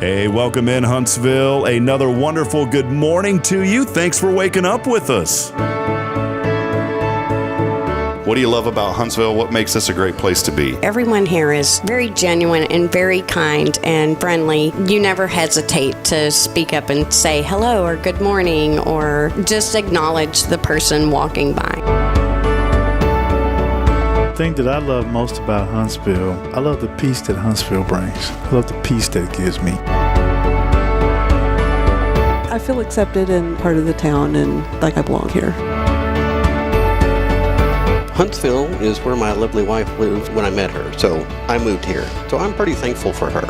Hey, welcome in Huntsville. Another wonderful good morning to you. Thanks for waking up with us. What do you love about Huntsville? What makes this a great place to be? Everyone here is very genuine and very kind and friendly. You never hesitate to speak up and say hello or good morning or just acknowledge the person walking by. The thing that I love most about Huntsville, I love the peace that Huntsville brings. I love the peace that it gives me. I feel accepted and part of the town and like I belong here. Huntsville is where my lovely wife lived when I met her, so I moved here. So I'm pretty thankful for her.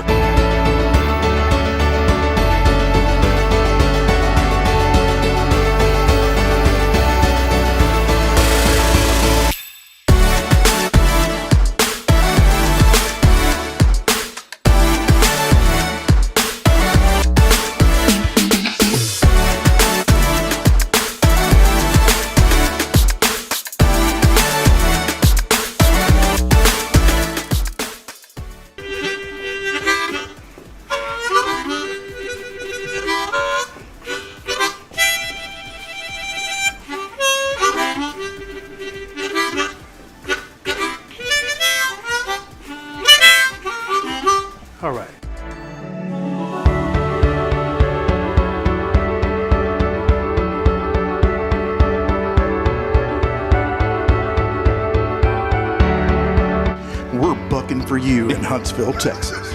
All right. We're bucking for you in Huntsville, Texas.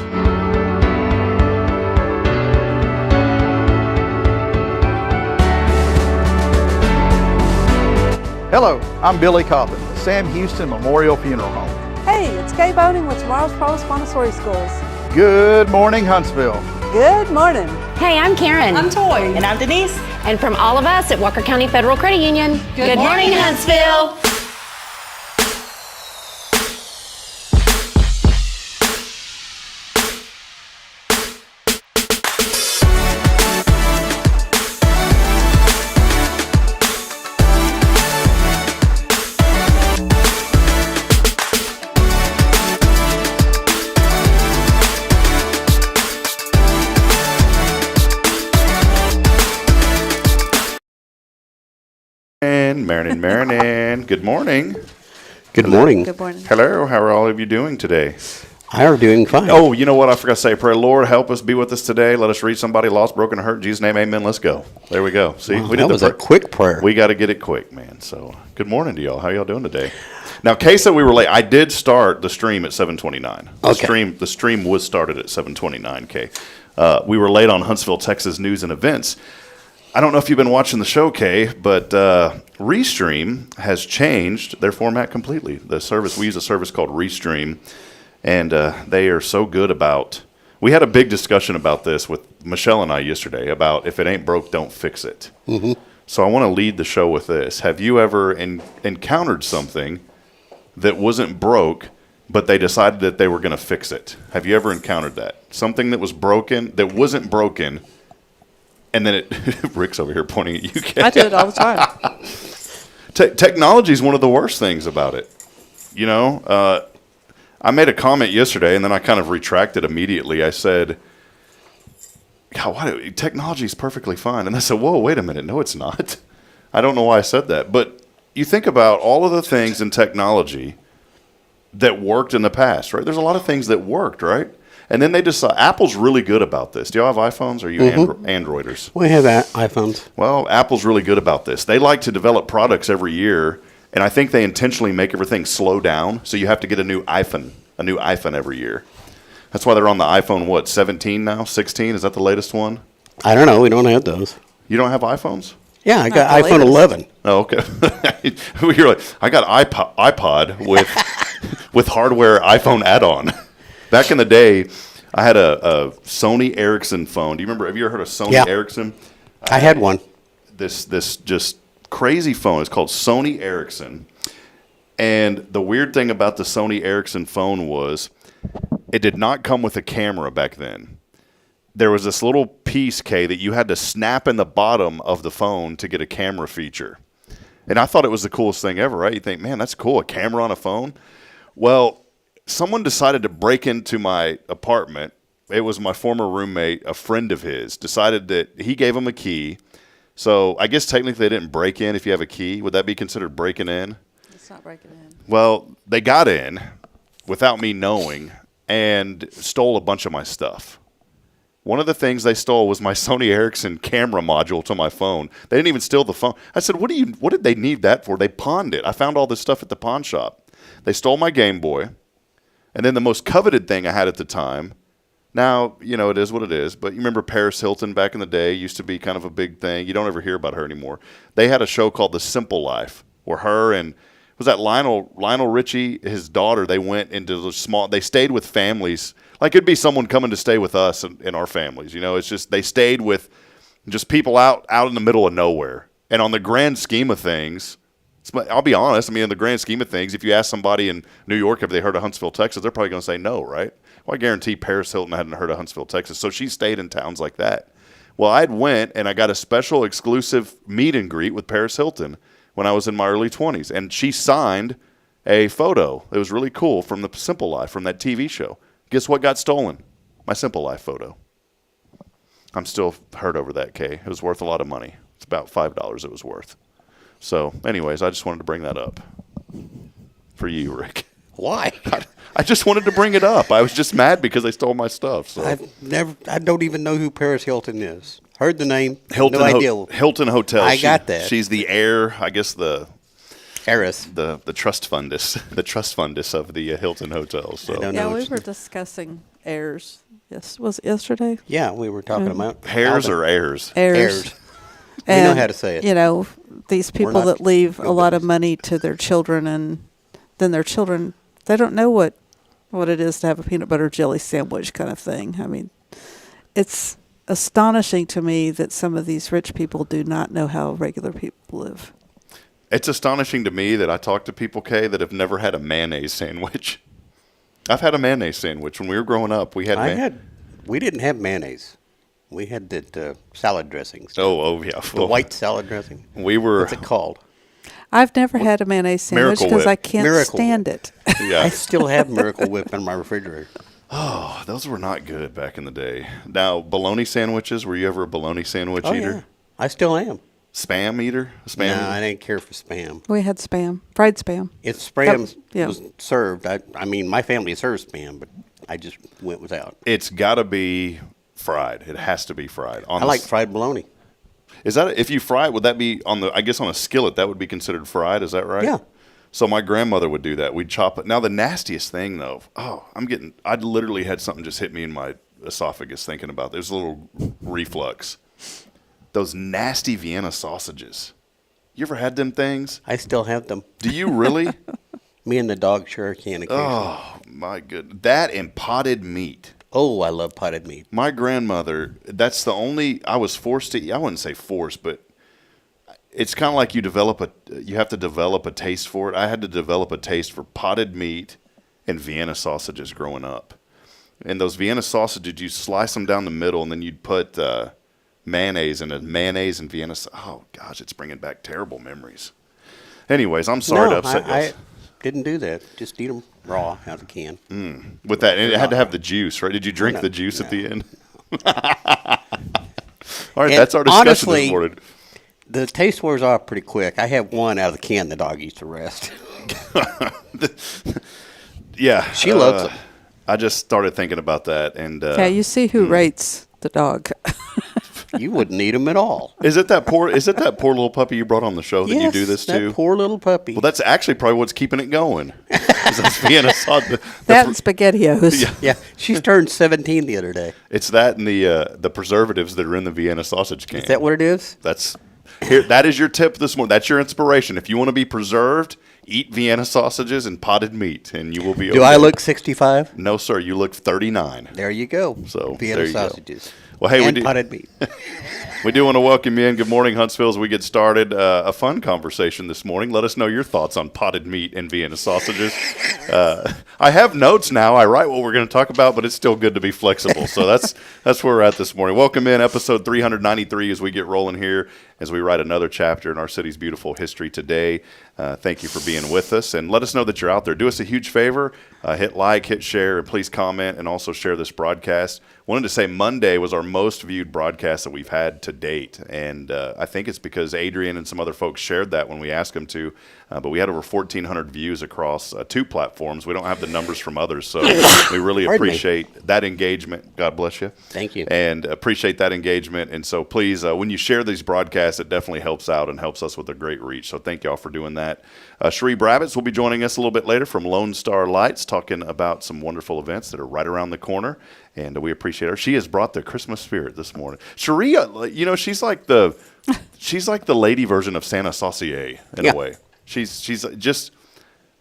Hello, I'm Billy Cobbin, the Sam Houston Memorial Funeral Home. Hey, it's Kay Boning with Tomorrow's Provost Montessori Schools. Good morning, Huntsville. Good morning. Hey, I'm Karen. I'm Toy. And I'm Denise. And from all of us at Walker County Federal Credit Union, Good morning, Huntsville. Marinan. Good morning. Good morning. Good morning. Hello, how are all of you doing today? I are doing fine. Oh, you know what? I forgot to say, pray, Lord, help us, be with us today. Let us reach somebody lost, broken, and hurt. In Jesus' name, amen. Let's go. There we go. See, Wow, that was a quick prayer. We got to get it quick, man. So, good morning to y'all. How y'all doing today? Now, Kay said we were late. I did start the stream at 7:29. The stream was started at 7:29, Kay. We were late on Huntsville, Texas news and events. I don't know if you've been watching the show, Kay, but Restream has changed their format completely. The service, we use a service called Restream, and they are so good about. We had a big discussion about this with Michelle and I yesterday about if it ain't broke, don't fix it. Mm-hmm. So I want to lead the show with this. Have you ever encountered something that wasn't broke, but they decided that they were going to fix it? Have you ever encountered that? Something that was broken, that wasn't broken, and then Rick's over here pointing at you, Kay. I do it all the time. Technology is one of the worst things about it. You know, I made a comment yesterday, and then I kind of retracted immediately. I said, God, technology is perfectly fine. And I said, whoa, wait a minute. No, it's not. I don't know why I said that. But you think about all of the things in technology that worked in the past, right? There's a lot of things that worked, right? And then they decide, Apple's really good about this. Do y'all have iPhones? Or are you Androiders? We have iPhones. Well, Apple's really good about this. They like to develop products every year, and I think they intentionally make everything slow down, so you have to get a new iPhone every year. That's why they're on the iPhone, 17 now? 16? Is that the latest one? I don't know. We don't have those. You don't have iPhones? Yeah, I got iPhone 11. Oh, okay. You're like, I got iPod with hardware iPhone add-on. Back in the day, I had a Sony Ericsson phone. Do you remember? Have you ever heard of Sony Ericsson? I had one. This just crazy phone. It's called Sony Ericsson. And the weird thing about the Sony Ericsson phone was it did not come with a camera back then. There was this little piece, Kay, that you had to snap in the bottom of the phone to get a camera feature. And I thought it was the coolest thing ever, right? You think, man, that's cool, a camera on a phone. Well, someone decided to break into my apartment it was my former roommate, a friend of his, decided that he gave him a key. So I guess technically they didn't break in if you have a key. Would that be considered breaking in? It's not breaking in. Well, they got in without me knowing and stole a bunch of my stuff. One of the things they stole was my Sony Ericsson camera module to my phone. They didn't even steal the phone. I said, what did they need that for? They pawned it. I found all this stuff at the pawn shop. They stole my Game Boy. And then the most coveted thing I had at the time, now, it is what it is, but you remember Paris Hilton back in the day used to be kind of a big thing. You don't ever hear about her anymore. They had a show called The Simple Life where her and, was that Lionel Richie, his daughter, they went into they stayed with families. Like it'd be someone coming to stay with us in our families. It's just they stayed with just people out in the middle of nowhere. And on the grand scheme of things, I'll be honest, in the grand scheme of things, if you ask somebody in New York if they heard of Huntsville, Texas, they're probably going to say no, right? Well, I guarantee Paris Hilton hadn't heard of Huntsville, Texas. So she stayed in towns like that. Well, I went and I got a special exclusive meet and greet with Paris Hilton when I was in my early 20s. And she signed a photo. It was really cool from The Simple Life, from that TV show. Guess what got stolen? My Simple Life photo. I'm still hurt over that, Kay. It was worth a lot of money. It's about $5 it was worth. So, anyways, I just wanted to bring that up for you, Rick. Why? I just wanted to bring it up. I was just mad because they stole my stuff. So I don't even know who Paris Hilton is. Heard the name. Hilton, no idea. Hilton Hotel. I got that. She's the heir, I guess the heiress, the trust fundus of the Hilton Hotel. So we were discussing heirs. Yes, was it yesterday? Yeah, we were talking about hairs or heirs. Heirs. We know how to say it. These people that leave a lot of money to their children, and then their children, they don't know what it is to have a peanut butter jelly sandwich kind of thing. It's astonishing to me that some of these rich people do not know how regular people live. It's astonishing to me that I talk to people, Kay, that have never had a mayonnaise sandwich. I've had a mayonnaise sandwich. When we were growing up, we didn't have mayonnaise. We had that salad dressing. Oh, yeah. The white salad dressing. What's it called? I've never had a mayonnaise sandwich because I can't stand it. Yeah. I still have Miracle Whip in my refrigerator. Oh, those were not good back in the day. Now, bologna sandwiches, were you ever a bologna sandwich eater? Yeah. I still am. Spam eater? No, I didn't care for Spam. We had Spam, fried Spam. If Spam was served, my family serves Spam, but I just went without. It's got to be fried. It has to be fried. I like fried bologna. Is that if you fry it? Would that be on a skillet? That would be considered fried. Is that right? Yeah. So my grandmother would do that. We'd chop it. Now the nastiest thing though. I literally had something just hit me in my esophagus thinking about. There's a little reflux. Those nasty Vienna sausages. You ever had them things? I still have them. Do you really? Me and the dog share a can occasionally. Oh my goodness! That and potted meat. Oh, I love potted meat. My grandmother, that's the only, I was forced to eat. I wouldn't say forced, but it's kind of like you have to develop a taste for it. I had to develop a taste for potted meat and Vienna sausages growing up. And those Vienna sausages, you slice them down the middle, and then you'd put mayonnaise and Vienna. Oh, gosh, it's bringing back terrible memories. Anyways, I'm sorry to upset you. I didn't do that. Just eat them raw out of the can. With that, and it had to have the juice, right? Did you drink the juice at the end? All right, that's our discussion this morning. The taste wears off pretty quick. I have one out of the can. The dog eats the rest. Yeah. She loves them. I just started thinking about that. And you see who rates the dog. You wouldn't eat him at all. Is it that poor little puppy you brought on the show that you do this to? That poor little puppy. Well, that's actually probably what's keeping it going. That and SpaghettiOs. Yeah, she's turned 17 the other day. It's that and the preservatives that are in the Vienna sausage can. Is that what it is? That is your tip this morning. That's your inspiration. If you want to be preserved, eat Vienna sausages and potted meat, and you will be okay. Do I look 65? No, sir. You look 39. There you go. So Vienna sausages. Go. Well, hey, and potted meat. We do want to welcome you in. Good morning, Huntsville. As we get started, a fun conversation this morning. Let us know your thoughts on potted meat and Vienna sausages. I have notes now. I write what we're going to talk about, but it's still good to be flexible. So that's where we're at this morning. Welcome in episode 393 as we get rolling here, as we write another chapter in our city's beautiful history today. Thank you for being with us, and let us know that you're out there. Do us a huge favor. hit like, hit share, and please comment and also share this broadcast. Wanted to say Monday was our most viewed broadcast that we've had to date, and I think it's because Adrian and some other folks shared that when we asked them to, but we had over 1,400 views across 2 platforms. We don't have the numbers from others, so we really appreciate that engagement. God bless you. Thank you. And appreciate that engagement, and so please, when you share these broadcasts, it definitely helps out and helps us with a great reach, so thank y'all for doing that. Sharee Brabits will be joining us a little bit later from Lone Star Lights, talking about some wonderful events that are right around the corner, and we appreciate her. She has brought the Christmas spirit this morning. Sharee, you know, she's like the lady version of Santa Saucier in a way. She's just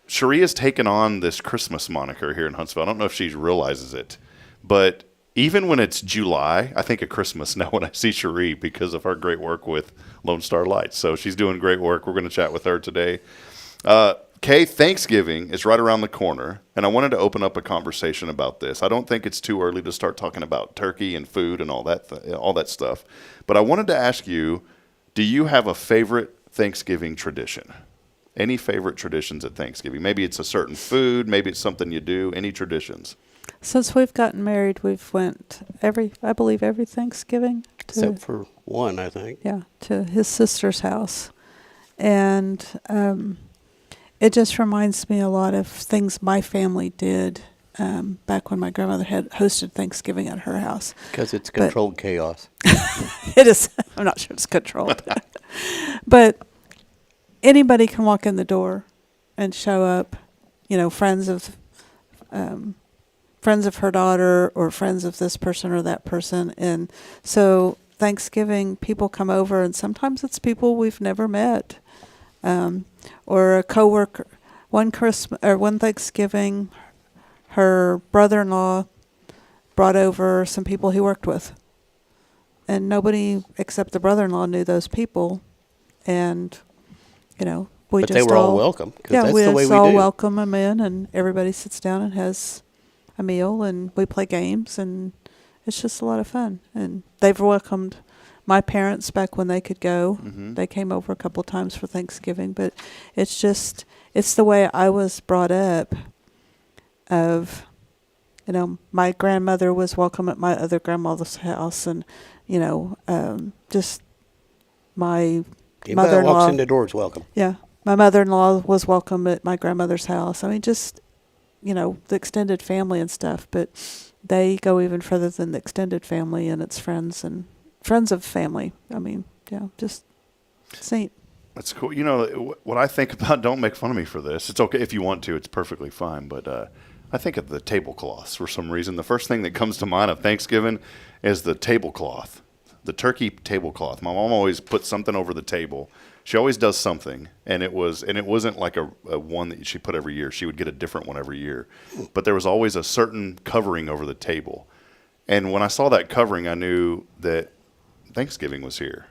Sharee has taken on this Christmas moniker here in Huntsville. I don't know if she realizes it, but even when it's July, I think of Christmas now when I see Sharee because of her great work with Lone Star Lights. So she's doing great work. We're going to chat with her today. Kay, Thanksgiving is right around the corner, and I wanted to open up a conversation about this. I don't think it's too early to start talking about turkey and food and all that stuff. But I wanted to ask you, do you have a favorite Thanksgiving tradition? Any favorite traditions at Thanksgiving? Maybe it's a certain food, maybe it's something you do. Any traditions? Since we've gotten married, we've went every Thanksgiving. Except for one, I think. Yeah, to his sister's house. And it just reminds me a lot of things my family did back when my grandmother had hosted Thanksgiving at her house. Because it's controlled chaos. It is. I'm not sure it's controlled. But anybody can walk in the door and show up, you know, friends of her daughter or friends of this person or that person. And so Thanksgiving, people come over, and sometimes it's people we've never met. Or a coworker. One Thanksgiving, her brother-in-law brought over some people he worked with, and nobody except the brother-in-law knew those people, and you know but they were all welcome. Yeah, that's we the way all we do. welcome them in, and everybody sits down and has a meal, and we play games, and it's just a lot of fun. And they've welcomed my parents back when they could go. Mm-hmm. They came over a couple times for Thanksgiving, but it's the way I was brought up of, you know, my grandmother was welcome at my other grandmother's house, and, you know, just my Anybody mother-in-law. walks in the door is welcome. Yeah. My mother-in-law was welcome at my grandmother's house. I mean, just, you know, the extended family and stuff, but they go even further than the extended family, and it's friends and friends of family. I mean, yeah, just saint. That's cool. You know, what I think about, don't make fun of me for this. It's okay if you want to. It's perfectly fine. But I think of the tablecloths for some reason. The first thing that comes to mind of Thanksgiving is the tablecloth, the turkey tablecloth. My mom always puts something over the table. She always does something, and it wasn't like a one that she put every year. She would get a different one every year. But there was always a certain covering over the table. And when I saw that covering, I knew that Thanksgiving was here.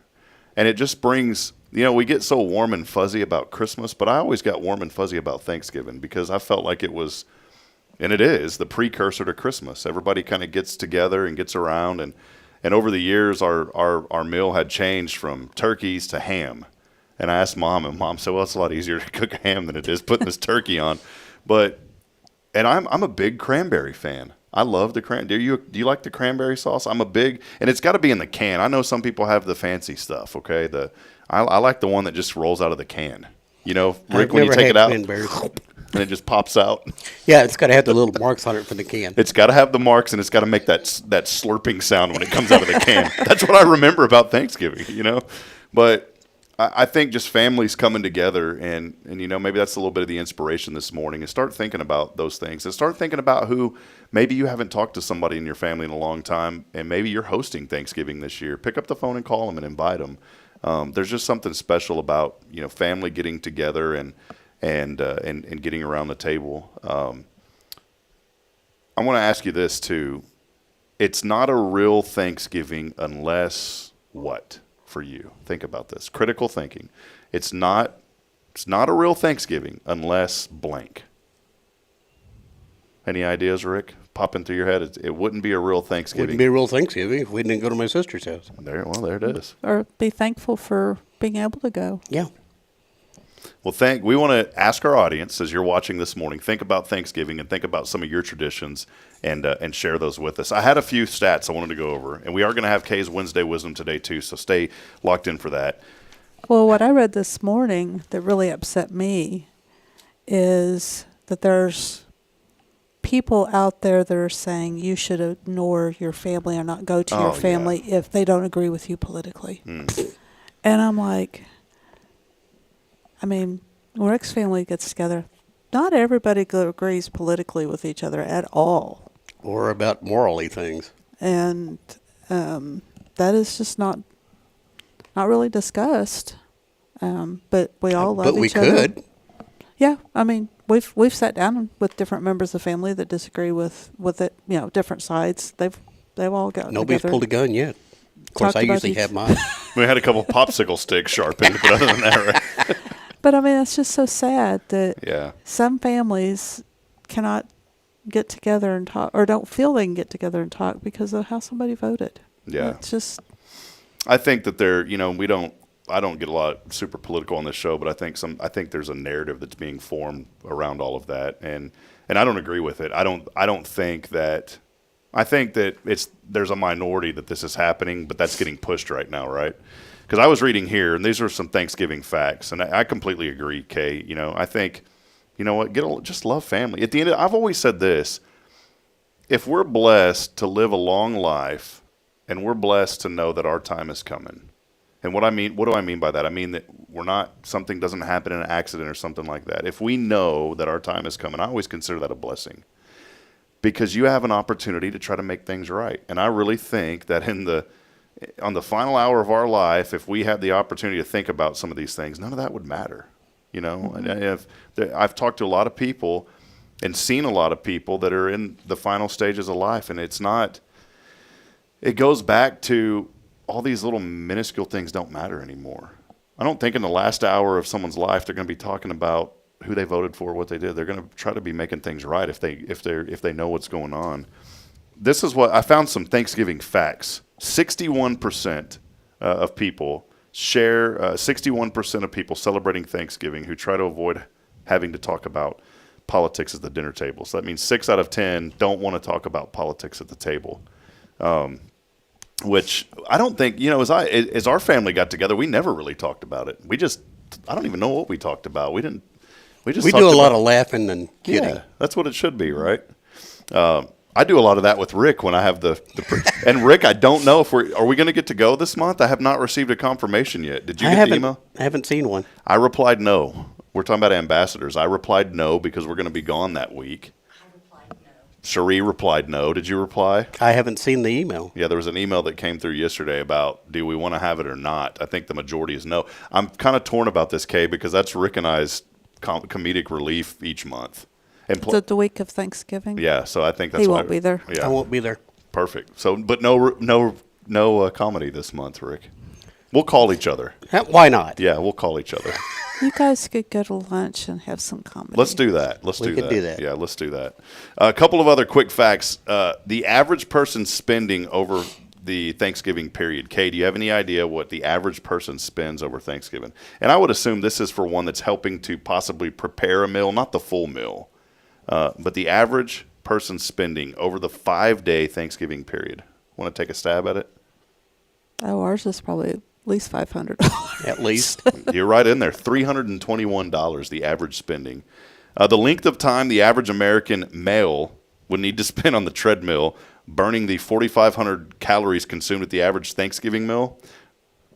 And it just brings, you know, we get so warm and fuzzy about Christmas, but I always got warm and fuzzy about Thanksgiving because I felt like it was, and it is, the precursor to Christmas. Everybody kind of gets together and gets around, and over the years our meal had changed from turkeys to ham. And I asked Mom, and Mom said, well, it's a lot easier to cook ham than it is putting this turkey on. And I'm a big cranberry fan. I love the cranberry. Do you like the cranberry sauce? I'm a big, and it's got to be in the can. I know some people have the fancy stuff. Okay, I like the one that just rolls out of the can. You know, Rick, when you take it out, and it just pops out. Yeah, it's got to have the little marks on it for the can. It's got to have the marks, and it's got to make that slurping sound when it comes out of the can. That's what I remember about Thanksgiving. You know, but I think just families coming together, and you know, maybe that's a little bit of the inspiration this morning, and start thinking about those things, and start thinking about who maybe you haven't talked to somebody in your family in a long time, and maybe you're hosting Thanksgiving this year. Pick up the phone and call them and invite them. There's just something special about, you know, family getting together and getting around the table. I want to ask you this too. It's not a real Thanksgiving unless what? For you, think about this. Critical thinking. It's not a real Thanksgiving unless blank. Any ideas, Rick? Popping through your head? It wouldn't be a real Thanksgiving. Wouldn't be a real Thanksgiving if we didn't go to my sister's house. There it is. Or be thankful for being able to go. Yeah. Well, we want to ask our audience, as you're watching this morning, think about Thanksgiving and think about some of your traditions and share those with us. I had a few stats I wanted to go over, and we are going to have Kay's Wednesday Wisdom today too, so stay locked in for that. Well, what I read this morning that really upset me is that there's people out there that are saying you should ignore your family or not go to your family if they don't agree with you politically. And I'm like, I mean, when Rick's family gets together, not everybody agrees politically with each other at all. Or about morally things. And that is just not really discussed. But we all love each other. But we could. Yeah, I mean, we've sat down with different members of the family that disagree with it. You know, different sides. They've all gotten Nobody's together. pulled a gun yet. Of course, I usually have mine. We had a couple popsicle sticks sharpened, but other than that, right? But I mean, it's just so sad that some families cannot get together and talk, or don't feel they can get together and talk because of how somebody voted. Yeah, it's just. I think that I don't get a lot super political on this show, but I think there's a narrative that's being formed around all of that, and I don't agree with it. I think that there's a minority that this is happening, but that's getting pushed right now, right? Because I was reading here, and these are some Thanksgiving facts, and I completely agree, Kay. You know, I think, you know what, just love family. At the end, I've always said this: if we're blessed to live a long life, and we're blessed to know that our time is coming. And what do I mean by that? I mean that something doesn't happen in an accident or something like that. If we know that our time is coming, I always consider that a blessing, because you have an opportunity to try to make things right. And I really think that on the final hour of our life, if we had the opportunity to think about some of these things, none of that would matter. You know, and I've talked to a lot of people and seen a lot of people that are in the final stages of life, and it goes back to all these little minuscule things don't matter anymore. I don't think in the last hour of someone's life they're going to be talking about who they voted for, what they did. They're going to try to be making things right if they know what's going on. This is what I found, some Thanksgiving facts. 61% of people share. 61% of people celebrating Thanksgiving who try to avoid having to talk about politics at the dinner table. So that means 6 out of 10 don't want to talk about politics at the table. Which I don't think, you know, as our family got together, we never really talked about it. I don't even know what we talked about. We do a lot of laughing and kidding. Yeah, that's what it should be, right? I do a lot of that with Rick when I have and Rick, I don't know if are we going to get to go this month? I have not received a confirmation yet. Did you get the email? I haven't seen one. I replied no. We're talking about ambassadors. I replied no because we're going to be gone that week. Sharee replied no. Did you reply? I haven't seen the email. Yeah, there was an email that came through yesterday about, do we want to have it or not? I think the majority is no. I'm kind of torn about this, Kay, because that's Rick and I's comedic relief each month. And the week of Thanksgiving? Yeah, so I think that's he won't be there. Yeah. I won't be there. Perfect. So, but no comedy this month, Rick. We'll call each other. Why not? Yeah, we'll call each other. You guys could go to lunch and have some comedy. Let's do that. We could do that. Yeah, let's do that. A couple of other quick facts. The average person spending over the Thanksgiving period. Kay, do you have any idea what the average person spends over Thanksgiving? And I would assume this is for one that's helping to possibly prepare a meal, not the full meal, but the average person spending over the 5-day Thanksgiving period. Want to take a stab at it? Oh, ours is probably at least $500. At least. You're right in there. $321, the average spending. The length of time the average American male would need to spend on the treadmill burning the 4,500 calories consumed at the average Thanksgiving meal.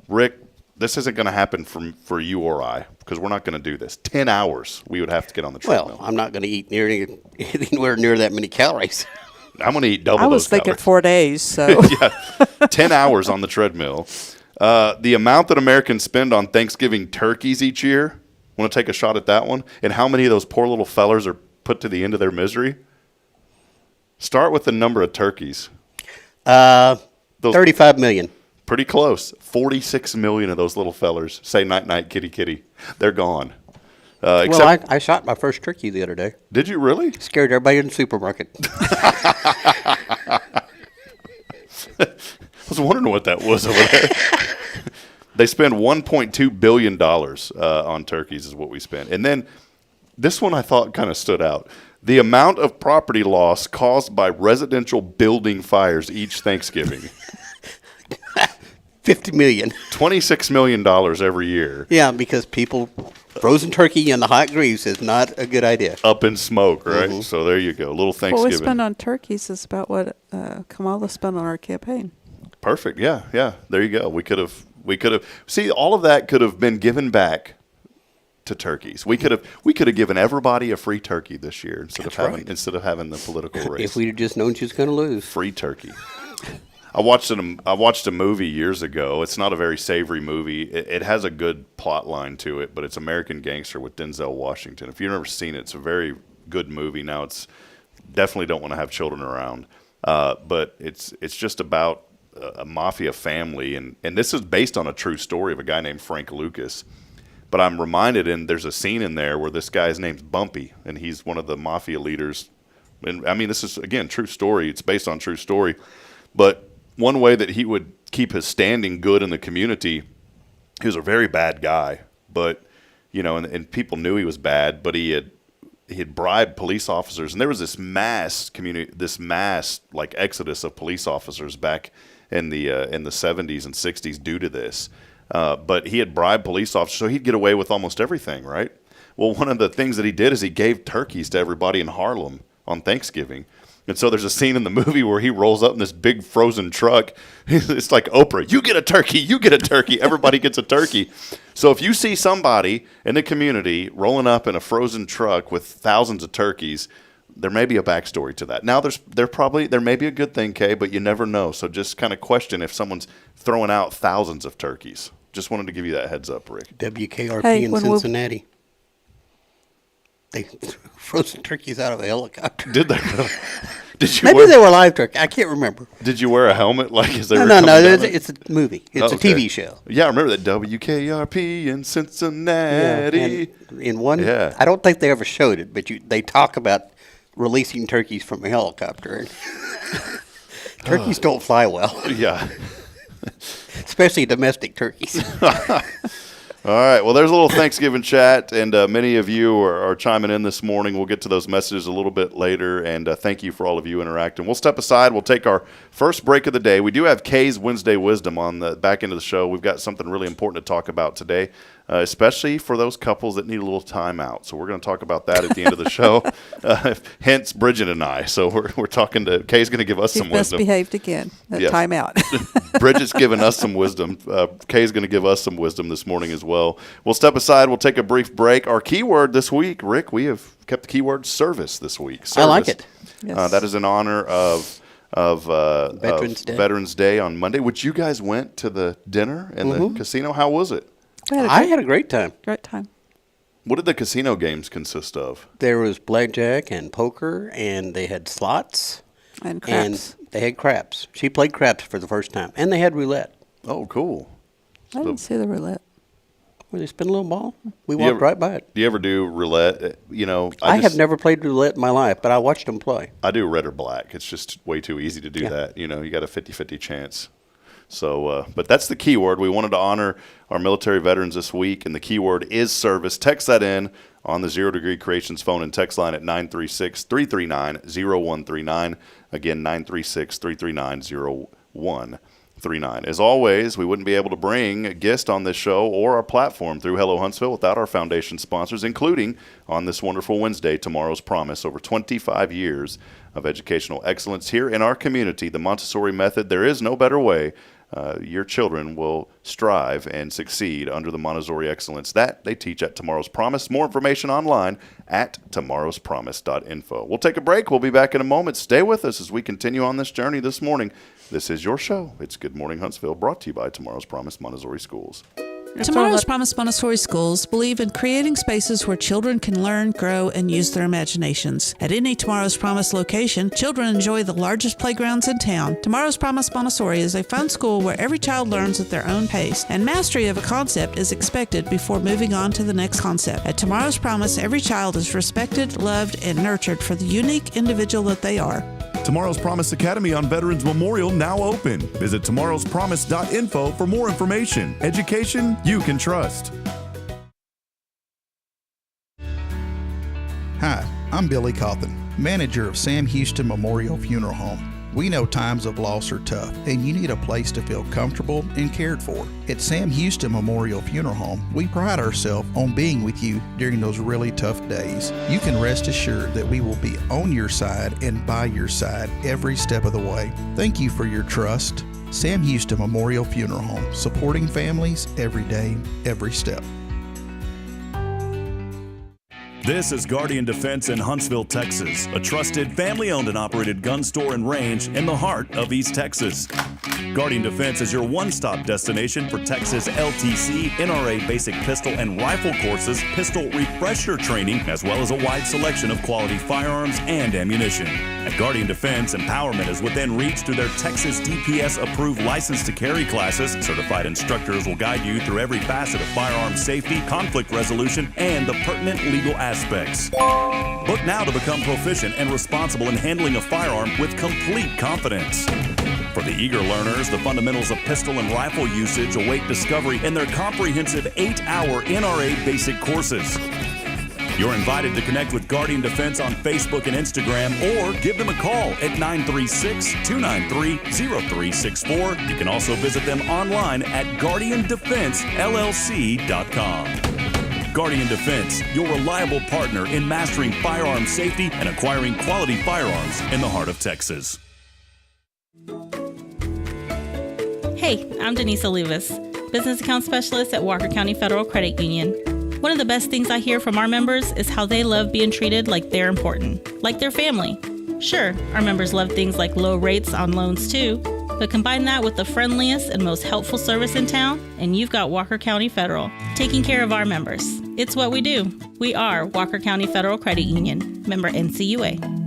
Rick, this isn't going to happen for you or I, because we're not going to do this. 10 hours we would have to get on the treadmill. Well, I'm not going to eat anywhere near that many calories. I'm going to eat double those I was thinking calories. 4 days, so. Yeah, 10 hours on the treadmill. The amount that Americans spend on Thanksgiving turkeys each year, want to take a shot at that one? And how many of those poor little fellers are put to the end of their misery? Start with the number of turkeys. 35 million. Pretty close. 46 million of those little fellers say night, night, kitty, kitty. They're gone. I shot my first turkey the other day. Did you really? Scared everybody in the supermarket. I was wondering what that was over there. They spend $1.2 billion on turkeys is what we spend. And then this one I thought kind of stood out. The amount of property loss caused by residential building fires each Thanksgiving. $50 million. $26 million every year. Yeah, because frozen turkey in the hot grease is not a good idea. Up in smoke, right? Mm-hmm. So there you go. A little Thanksgiving. What we spend on turkeys is about what Kamala spent on our campaign. Perfect. Yeah. There you go. We could have. See, all of that could have been given back to turkeys. We could have given everybody a free turkey this year instead of having the political race. If we'd have just known she was going to lose. Free turkey. I watched a movie years ago. It's not a very savory movie. It has a good plot line to it, but it's American Gangster with Denzel Washington. If you've never seen it, it's a very good movie. Now, it's definitely don't want to have children around, but it's just about a mafia family, and this is based on a true story of a guy named Frank Lucas. But I'm reminded, and there's a scene in there where this guy's name's Bumpy, and he's one of the mafia leaders. And I mean, this is, again, true story. It's based on true story. But one way that he would keep his standing good in the community, he was a very bad guy, but, and people knew he was bad, but he had bribed police officers, and there was this mass exodus of police officers back in the 70s and 60s due to this. But he had bribed police officers, so he'd get away with almost everything, right? Well, one of the things that he did is he gave turkeys to everybody in Harlem on Thanksgiving. And so there's a scene in the movie where he rolls up in this big frozen truck. It's like Oprah, you get a turkey, everybody gets a turkey. So if you see somebody in the community rolling up in a frozen truck with thousands of turkeys, there may be a backstory to that. Now, there may be a good thing, Kay, but you never know. So just kind of question if someone's throwing out thousands of turkeys. Just wanted to give you that heads up, Rick. WKRP in Cincinnati. They threw frozen turkeys out of a helicopter. Did they? Maybe they were live turkey. I can't remember. Did you wear a helmet as they were No. coming down? It's a movie. It's a TV show. Yeah, I remember that WKRP in Cincinnati. Yeah, in one, I don't think they ever showed it, but they talk about releasing turkeys from a helicopter. Turkeys don't fly well. Yeah. Especially domestic turkeys. All right. Well, there's a little Thanksgiving chat, and many of you are chiming in this morning. We'll get to those messages a little bit later, and thank you for all of you interacting. We'll step aside. We'll take our first break of the day. We do have Kay's Wednesday Wisdom on the back end of the show. We've got something really important to talk about today, especially for those couples that need a little time out. So we're going to talk about that at the end of the show. Hence, Bridget and I. So we're talking to Kay's going to give us some wisdom. Best behaved again. Time out. Bridget's giving us some wisdom. Kay's going to give us some wisdom this morning as well. We'll step aside. We'll take a brief break. Our keyword this week, Rick, we have kept the keyword service this week. Service. I like it. Yes. That is in honor of Veterans Day on Monday, which you guys went to the dinner in the casino. How was it? I had a great time. Great time. What did the casino games consist of? There was blackjack and poker, and they had slots. And craps. And they had craps. She played craps for the first time. And they had roulette. Oh, cool. I didn't see the roulette. Where they spin a little ball. We walked right by it. Do you ever do roulette? I have never played roulette in my life, but I watched them play. I do red or black. It's just way too easy to do that. You got a 50-50 chance. So, but that's the keyword. We wanted to honor our military veterans this week, and the keyword is service. Text that in on the Zero Degree Creations phone and text line at 936-339-0139. Again, 936-339-0139. As always, we wouldn't be able to bring a guest on this show or our platform through Hello Huntsville without our foundation sponsors, including on this wonderful Wednesday, Tomorrow's Promise. Over 25 years of educational excellence here in our community, the Montessori method. There is no better way. Your children will strive and succeed under the Montessori excellence that they teach at Tomorrow's Promise. More information online at tomorrowspromise.info. We'll take a break. We'll be back in a moment. Stay with us as we continue on this journey this morning. This is your show. It's Good Morning Huntsville, brought to you by Tomorrow's Promise Montessori Schools. Tomorrow's Promise Montessori Schools believe in creating spaces where children can learn, grow, and use their imaginations. At any Tomorrow's Promise location, children enjoy the largest playgrounds in town. Tomorrow's Promise Montessori is a fun school where every child learns at their own pace, and mastery of a concept is expected before moving on to the next concept. At Tomorrow's Promise, every child is respected, loved, and nurtured for the unique individual that they are. Tomorrow's Promise Academy on Veterans Memorial now open. Visit tomorrowspromise.info for more information. Education you can trust. Hi, I'm Billy Cawthon, manager of Sam Houston Memorial Funeral Home. We know times of loss are tough, and you need a place to feel comfortable and cared for. At Sam Houston Memorial Funeral Home, we pride ourselves on being with you during those really tough days. You can rest assured that we will be on your side and by your side every step of the way. Thank you for your trust. Sam Houston Memorial Funeral Home, supporting families every day, every step. This is Guardian Defense in Huntsville, Texas, a trusted family-owned and operated gun store and range in the heart of East Texas. Guardian Defense is your one-stop destination for Texas LTC, NRA basic pistol and rifle courses, pistol refresher training, as well as a wide selection of quality firearms and ammunition. At Guardian Defense, empowerment is within reach through their Texas DPS-approved license to carry classes. Certified instructors will guide you through every facet of firearm safety, conflict resolution, and the pertinent legal aspects. Book now to become proficient and responsible in handling a firearm with complete confidence. For the eager learners, the fundamentals of pistol and rifle usage await discovery in their comprehensive 8-hour NRA basic courses. You're invited to connect with Guardian Defense on Facebook and Instagram, or give them a call at 936-293-0364. You can also visit them online at guardiandefensellc.com. Guardian Defense, your reliable partner in mastering firearm safety and acquiring quality firearms in the heart of Texas. Hey, I'm Denise Olivas, Business Account Specialist at Walker County Federal Credit Union. One of the best things I hear from our members is how they love being treated like they're important, like their family. Sure, our members love things like low rates on loans too, but combine that with the friendliest and most helpful service in town, and you've got Walker County Federal, taking care of our members. It's what we do. We are Walker County Federal Credit Union, member NCUA.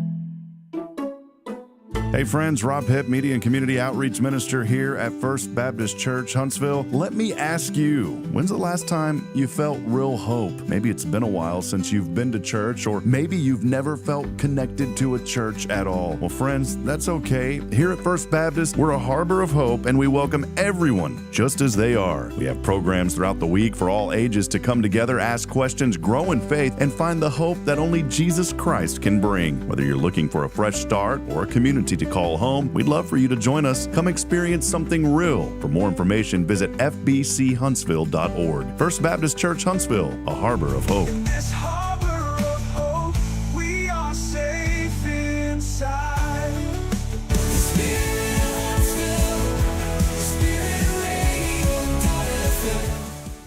Hey friends, Rob Hipp, Media and Community Outreach Minister here at First Baptist Church, Huntsville. Let me ask you, when's the last time you felt real hope? Maybe it's been a while since you've been to church, or maybe you've never felt connected to a church at all. Well, friends, that's okay. Here at First Baptist, we're a harbor of hope, and we welcome everyone just as they are. We have programs throughout the week for all ages to come together, ask questions, grow in faith, and find the hope that only Jesus Christ can bring. Whether you're looking for a fresh start or a community to call home, we'd love for you to join us. Come experience something real. For more information, visit fbchuntsville.org. First Baptist Church Huntsville, a harbor of hope. This harbor of hope, we are safe inside.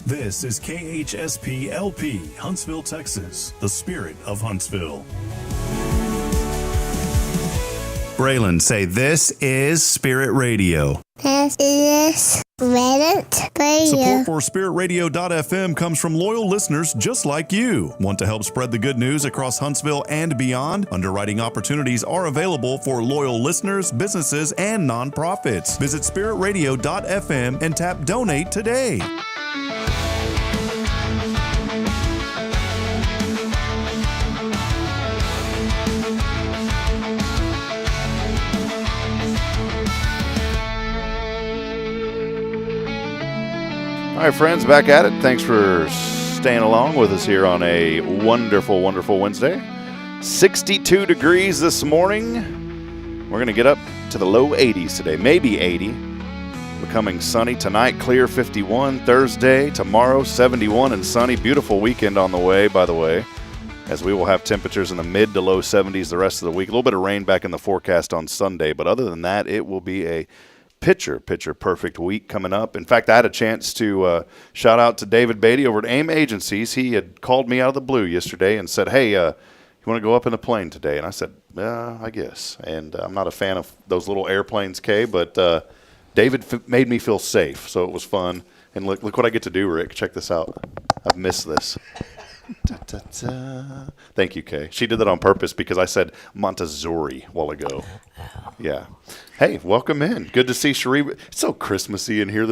This is KHSP LP, Huntsville, Texas, the spirit of Huntsville. Braylon, say, this is Spirit Radio. This is Spirit Radio. Support for SpiritRadio.fm comes from loyal listeners just like you. Want to help spread the good news across Huntsville and beyond? Underwriting opportunities are available for loyal listeners, businesses, and nonprofits. Visit SpiritRadio.fm and tap Donate today. All right, friends, back at it. Thanks for staying along with us here on a wonderful, wonderful Wednesday. 62 degrees this morning. We're going to get up to the low 80s today, maybe 80. Becoming sunny tonight, clear 51. Thursday, tomorrow, 71 and sunny. Beautiful weekend on the way, by the way, as we will have temperatures in the mid to low 70s the rest of the week. A little bit of rain back in the forecast on Sunday, but other than that, it will be a picture perfect week coming up. In fact, I had a chance to shout out to David Beatty over at AIM Agencies. He had called me out of the blue yesterday and said, hey, you want to go up in the plane today? And I said, I guess. And I'm not a fan of those little airplanes, Kay, but David made me feel safe, so it was fun. And look what I get to do, Rick. Check this out. I've missed this. Da, da, da. Thank you, Kay. She did that on purpose because I said Montessori a while ago. Yeah. Hey, welcome in. Good to see Sharee. It's so Christmassy in here.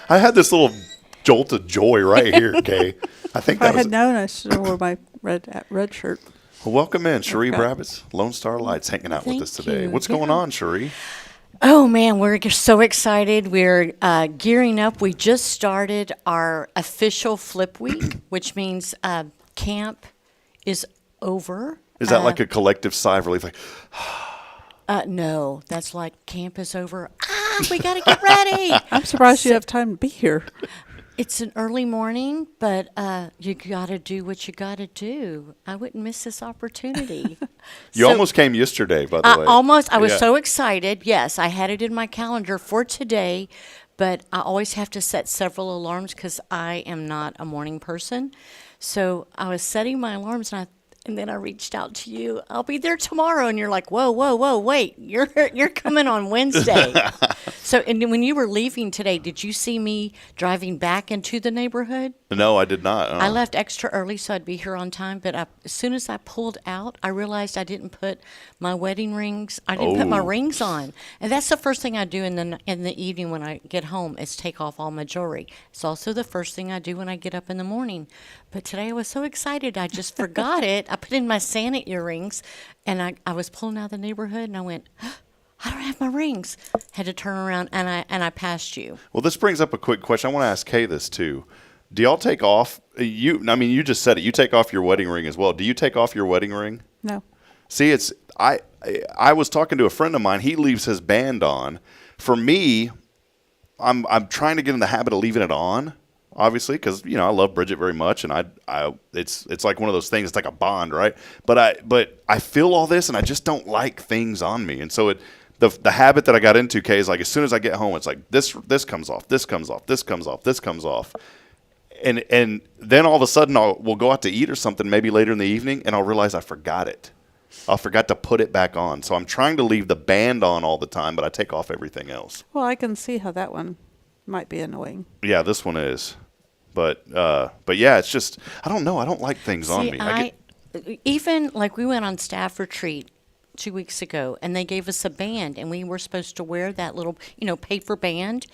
I had this little jolt of joy right here, Kay. I think if I had known, I should have worn my red shirt. Well, welcome in, Sharee Brabits, Lone Star Lights, hanging out with us today. you. What's going on, Sharee? Oh man, we're so excited. We're gearing up. We just started our official flip week, which means camp is over. Is that like a collective sigh of relief? Like, no, that's like camp is over. We got to get ready. I'm surprised you have time to be here. It's an early morning, but you got to do what you got to do. I wouldn't miss this opportunity. You almost came yesterday, by the way. Almost. I was so excited. Yes, I had it in my calendar for today, but I always have to set several alarms because I am not a morning person. So I was setting my alarms, and then I reached out to you. I'll be there tomorrow, and you're like, "Whoa, wait! You're coming on Wednesday." So, and when you were leaving today, did you see me driving back into the neighborhood? No, I did not. I left extra early so I'd be here on time, but as soon as I pulled out, I realized I didn't put my wedding rings. I didn't put my rings on, and that's the first thing I do in the evening when I get home is take off all my jewelry. It's also the first thing I do when I get up in the morning. But today I was so excited, I just forgot it. I put in my Santa earrings, and I was pulling out of the neighborhood, and I went, I don't have my rings. Had to turn around, and I passed you. Well, this brings up a quick question. I want to ask Kay this too. Do y'all take off? You just said it. You take off your wedding ring as well. Do you take off your wedding ring? No. See, I was talking to a friend of mine. He leaves his band on. For me, I'm trying to get in the habit of leaving it on. Obviously, because I love Bridget very much, and it's like one of those things. It's like a bond, right? But I feel all this, and I just don't like things on me, and so the habit that I got into, Kay, is like as soon as I get home, it's like this comes off, this comes off, this comes off, this comes off, and then all of a sudden we'll go out to eat or something maybe later in the evening, and I'll realize I forgot it. I forgot to put it back on, so I'm trying to leave the band on all the time, but I take off everything else. Well, I can see how that one might be annoying. Yeah, this one is. But yeah, it's just, I don't know. I don't like things on me. Even like we went on staff retreat 2 weeks ago, and they gave us a band, and we were supposed to wear that little, paper band.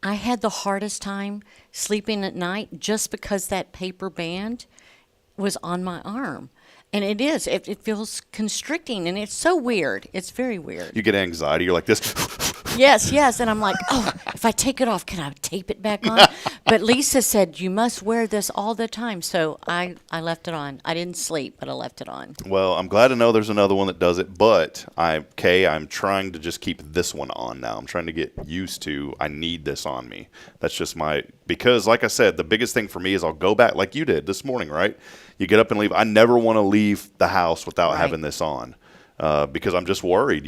I had the hardest time sleeping at night just because that paper band was on my arm. And it is. It feels constricting, and it's so weird. It's very weird. You get anxiety. You're like this. Yes. And I'm like, if I take it off, can I tape it back on? But Lisa said, you must wear this all the time. So I left it on. I didn't sleep, but I left it on. Well, I'm glad to know there's another one that does it. But, I'm trying to just keep this one on now. I'm trying to get used to, I need this on me. That's just because like I said, the biggest thing for me is I'll go back like you did this morning, right? You get up and leave. I never want to leave the house without having this on because I'm just worried.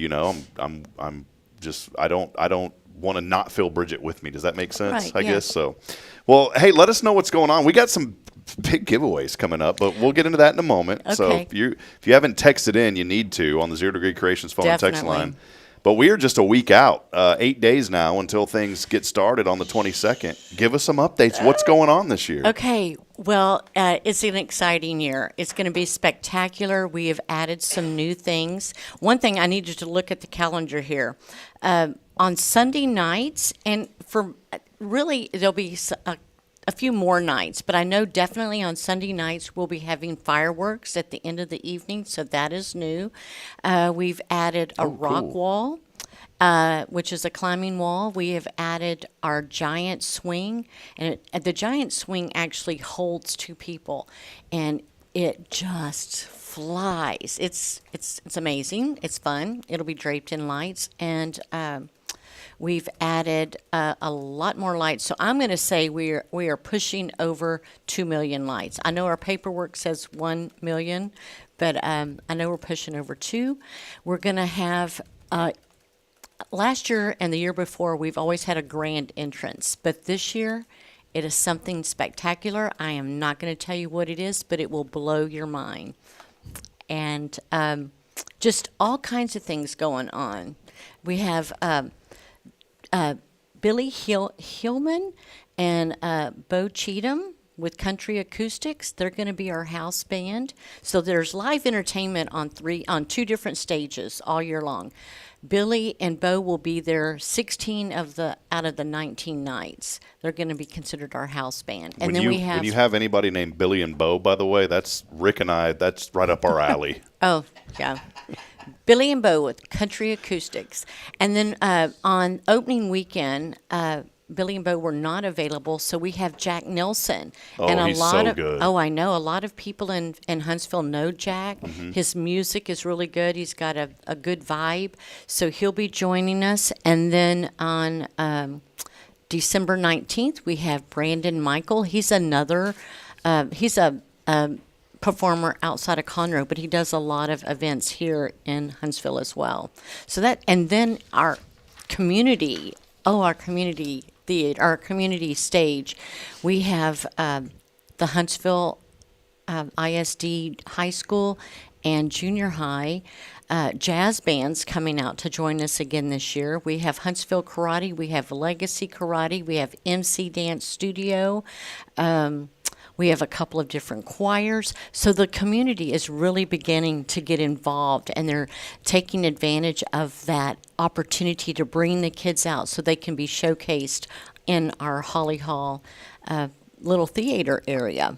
I'm just I don't want to not feel Bridget with me. Does that make sense? Right, I guess so. Well, hey, let us know what's going on. We got some big giveaways coming up, but we'll get into that in a moment. Okay. So if you haven't texted in, you need to on the 0 Degree Creations phone and text line. But we are just a week out, 8 days now until things get started on the 22nd. Give us some updates. What's going on this year? Okay. Well, it's an exciting year. It's going to be spectacular. We have added some new things. One thing, I need you to look at the calendar here. On Sunday nights, and for really, there'll be a few more nights, but I know definitely on Sunday nights we'll be having fireworks at the end of the evening, so that is new. We've added a rock wall, which is a climbing wall. We have added our giant swing, and the giant swing actually holds 2 people, and it just flies. It's amazing. It's fun. It'll be draped in lights, and we've added a lot more lights. So I'm going to say we are pushing over 2 million lights. I know our paperwork says 1 million, but I know we're pushing over 2. We're going to have, last year and the year before, we've always had a grand entrance. But this year, it is something spectacular. I am not going to tell you what it is, but it will blow your mind. And just all kinds of things going on. We have Billy Hillman and Bo Cheatham with country acoustics. They're going to be our house band. So there's live entertainment on 2 different stages all year long. Billy and Bo will be there 16 out of the 19 nights. They're going to be considered our house band. And when you have anybody named Billy and Bo, by the way, that's Rick and I. That's right up our alley. Oh, yeah. Billy and Bo with country acoustics. And then on opening weekend, Billy and Bo were not available, so we have Jack Nelson. Oh, and he's so good. Oh, I know. A lot of people in Huntsville know Jack. Mm-hmm. His music is really good. He's got a good vibe. So he'll be joining us. And then on December 19th, we have Brandon Michael. He's he's a performer outside of Conroe, but he does a lot of events here in Huntsville as well. So and then our community theater, our community stage, we have the Huntsville ISD High School and Junior High jazz bands coming out to join us again this year. We have Huntsville Karate, we have Legacy Karate, we have MC Dance Studio. We have a couple of different choirs. So the community is really beginning to get involved, and they're taking advantage of that opportunity to bring the kids out so they can be showcased in our Holly Hall little theater area.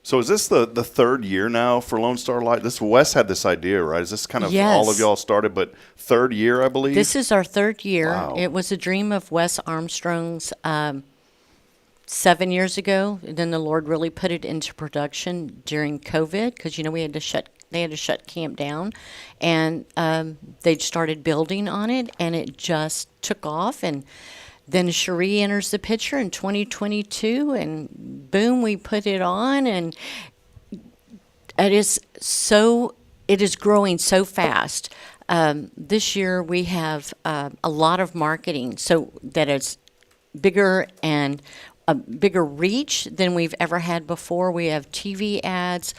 So is this the third year now for Lone Star Light? Wes had this idea, right? Is this kind of all of y'all started, but third year, I believe? This is our third year. Wow. It was a dream of Wes Armstrong's 7 years ago. Then the Lord really put it into production during COVID because, they had to shut camp down, and they started building on it, and it just took off. And then Sharee enters the picture in 2022, and boom, we put it on, and it is growing so fast. This year we have a lot of marketing, so that it's bigger and a bigger reach than we've ever had before. We have TV ads,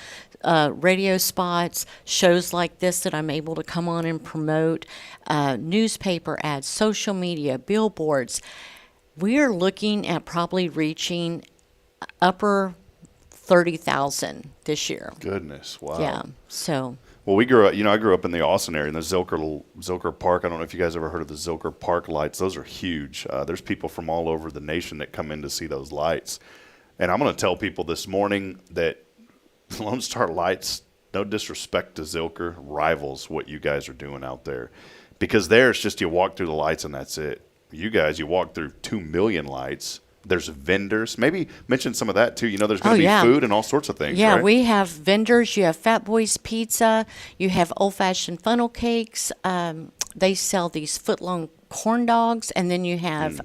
radio spots, shows like this that I'm able to come on and promote, newspaper ads, social media, billboards. We are looking at probably reaching upper 30,000 this year. Goodness, wow. Yeah, so. Well, I grew up in the Austin area in the Zilker Park. I don't know if you guys ever heard of the Zilker Park lights. Those are huge. There's people from all over the nation that come in to see those lights. And I'm going to tell people this morning that Lone Star Lights, no disrespect to Zilker, rivals what you guys are doing out there. Because there it's just you walk through the lights and that's it. You guys, you walk through 2 million lights. There's vendors. Maybe mention some of that, too. There's going to be food and all sorts of things, Yeah, right? we have vendors. You have Fat Boys Pizza. You have old-fashioned funnel cakes. They sell these foot-long corn dogs. And then you have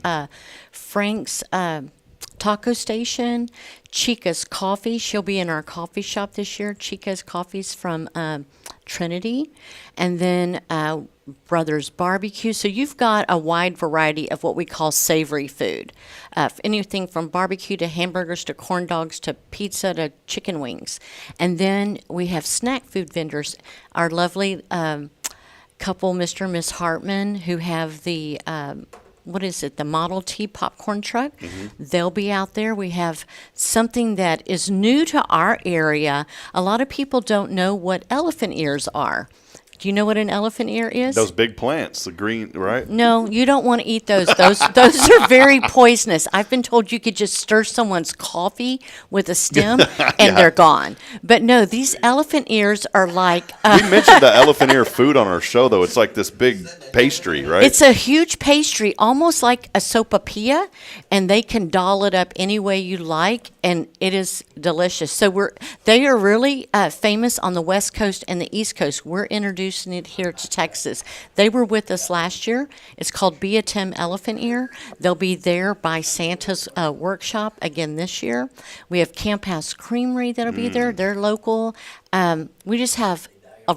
Frank's Taco Station, Chica's Coffee. She'll be in our coffee shop this year. Chica's Coffee's from Trinity. And then Brothers Barbecue. So you've got a wide variety of what we call savory food. Anything from barbecue to hamburgers to corn dogs to pizza to chicken wings. And then we have snack food vendors. Our lovely couple, Mr. and Miss Hartman, who have the the Model T popcorn truck. Mm-hmm. They'll be out there. We have something that is new to our area. A lot of people don't know what elephant ears are. Do you know what an elephant ear is? Those big plants, the green, right? No, you don't want to eat those. Those are very poisonous. I've been told you could just stir someone's coffee with a stem and they're gone. But no, these elephant ears are like... we mentioned the elephant ear food on our show, though. It's like this big pastry, right? It's a huge pastry, almost like a sopapilla, and they can doll it up any way you like, and it is delicious. So they are really famous on the West Coast and the East Coast. We're introducing it here to Texas. They were with us last year. It's called Beatem Elephant Ear. They'll be there by Santa's workshop again this year. We have Camp House Creamery that'll be there. They're local. We just have a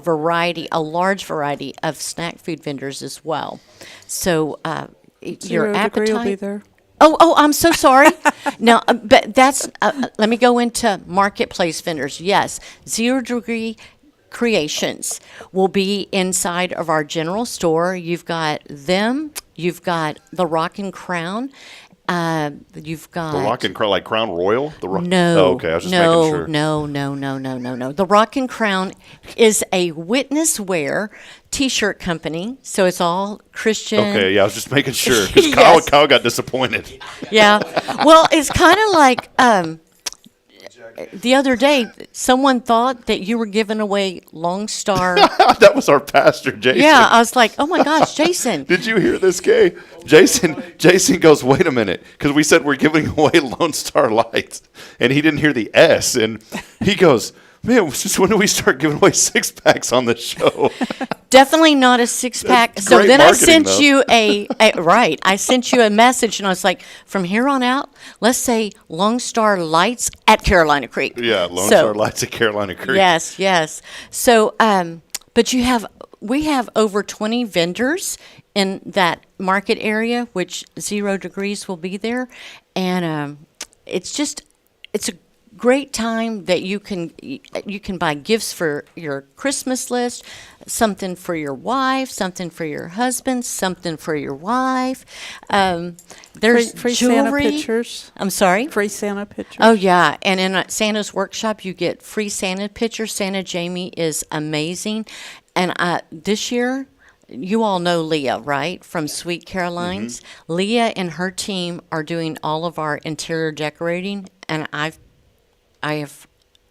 large variety of snack food vendors as well. So your appetite will be there. Oh, I'm so sorry. No, but that's, let me go into marketplace vendors. Yes, 0 Degree Creations will be inside of our general store. You've got them, you've got the Rock and Crown, You've got The Rock and Crown, like Crown Royal? The Rock? No. Oh, okay, I was just making sure. No. The Rock and Crown is a witness wear T-shirt company, so it's all Christian. Okay, yeah, I was just making sure because Yes. Kyle got disappointed. Yeah. Well, it's kind of like the other day, someone thought that you were giving away Lone Star. That was our pastor, Jason. Yeah, I was like, oh my gosh, Jason. Did you hear this, Kay? Jason goes, wait a minute, because we said we're giving away Lone Star Lights, and he didn't hear the S, and he goes, man, since when do we start giving away 6-packs on the show? Definitely not a 6-pack. That's So great then I marketing, sent though. you right. I sent you a message, and I was like, from here on out, let's say Lone Star Lights at Carolina Creek. Yeah, Lone Star Lights at Carolina Creek. Yes. So, but we have over 20 vendors in that market area, which 0 Degrees will be there, and it's a great time that you can buy gifts for your Christmas list, something for your wife, something for your husband, something for your wife. There's free jewelry. Santa pictures. I'm sorry? Free Santa pictures. Oh, yeah. And in Santa's workshop, you get free Santa pictures. Santa Jamie is amazing. And this year, you all know Leah, right, from Sweet Carolines? Mm-hmm. Leah and her team are doing all of our interior decorating, and I have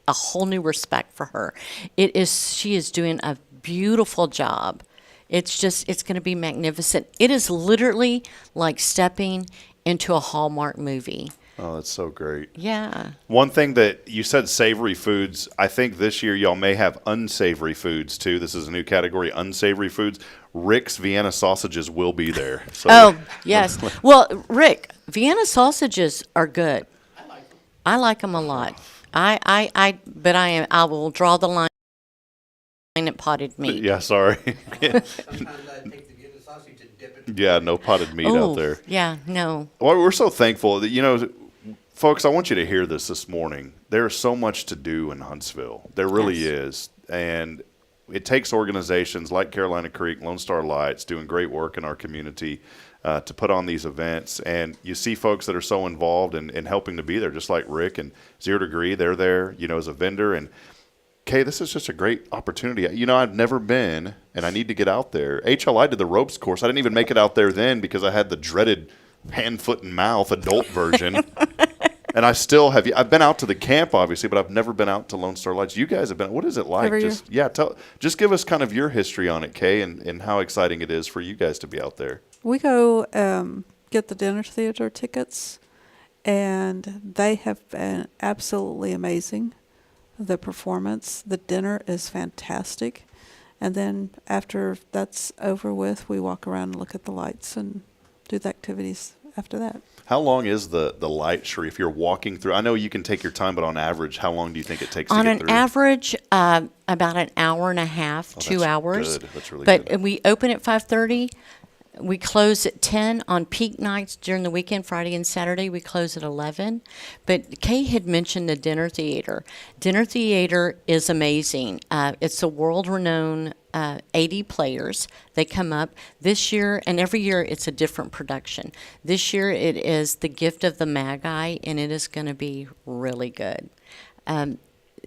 a whole new respect for her. She is doing a beautiful job. It's going to be magnificent. It is literally like stepping into a Hallmark movie. Oh, that's so great. Yeah. One thing that you said, savory foods. I think this year y'all may have unsavory foods too. This is a new category, unsavory foods. Rick's Vienna sausages will be there. So Oh, yes. Well, Rick, Vienna sausages are good. I like them a lot. I will draw the line at potted meat. Yeah, sorry. Yeah, no potted meat out there. Yeah, no. Well, we're so thankful that, folks, I want you to hear this morning. There's so much to do in Huntsville. There really is. And it takes organizations like Carolina Creek, Lone Star Lights, doing great work in our community to put on these events. And you see folks that are so involved in helping to be there, just like Rick and 0 Degree. They're there, as a vendor. And, Kay, this is just a great opportunity. I've never been, and I need to get out there. HLI did the ropes course. I didn't even make it out there then because I had the dreaded hand, foot, and mouth adult version. And I still have. I've been out to the camp, obviously, but I've never been out to Lone Star Lights. You guys have been. What is it like? Every year. Just give us kind of your history on it, Kay, and how exciting it is for you guys to be out there. We go get the dinner theater tickets, and they have been absolutely amazing. The performance, the dinner is fantastic. And then after that's over with, we walk around and look at the lights and do the activities after that. How long is the light, Sharee, if you're walking through? I know you can take your time, but on average, how long do you think it takes to get through? On an average, about an hour and a half, 2 hours. Good. That's really but good. We open at 5:30. We close at 10 on peak nights during the weekend, Friday and Saturday. We close at 11. But Kay had mentioned the dinner theater. Dinner theater is amazing. It's a world-renowned 80 players. They come up this year, and every year it's a different production. This year it is The Gift of the Magi, and it is going to be really good.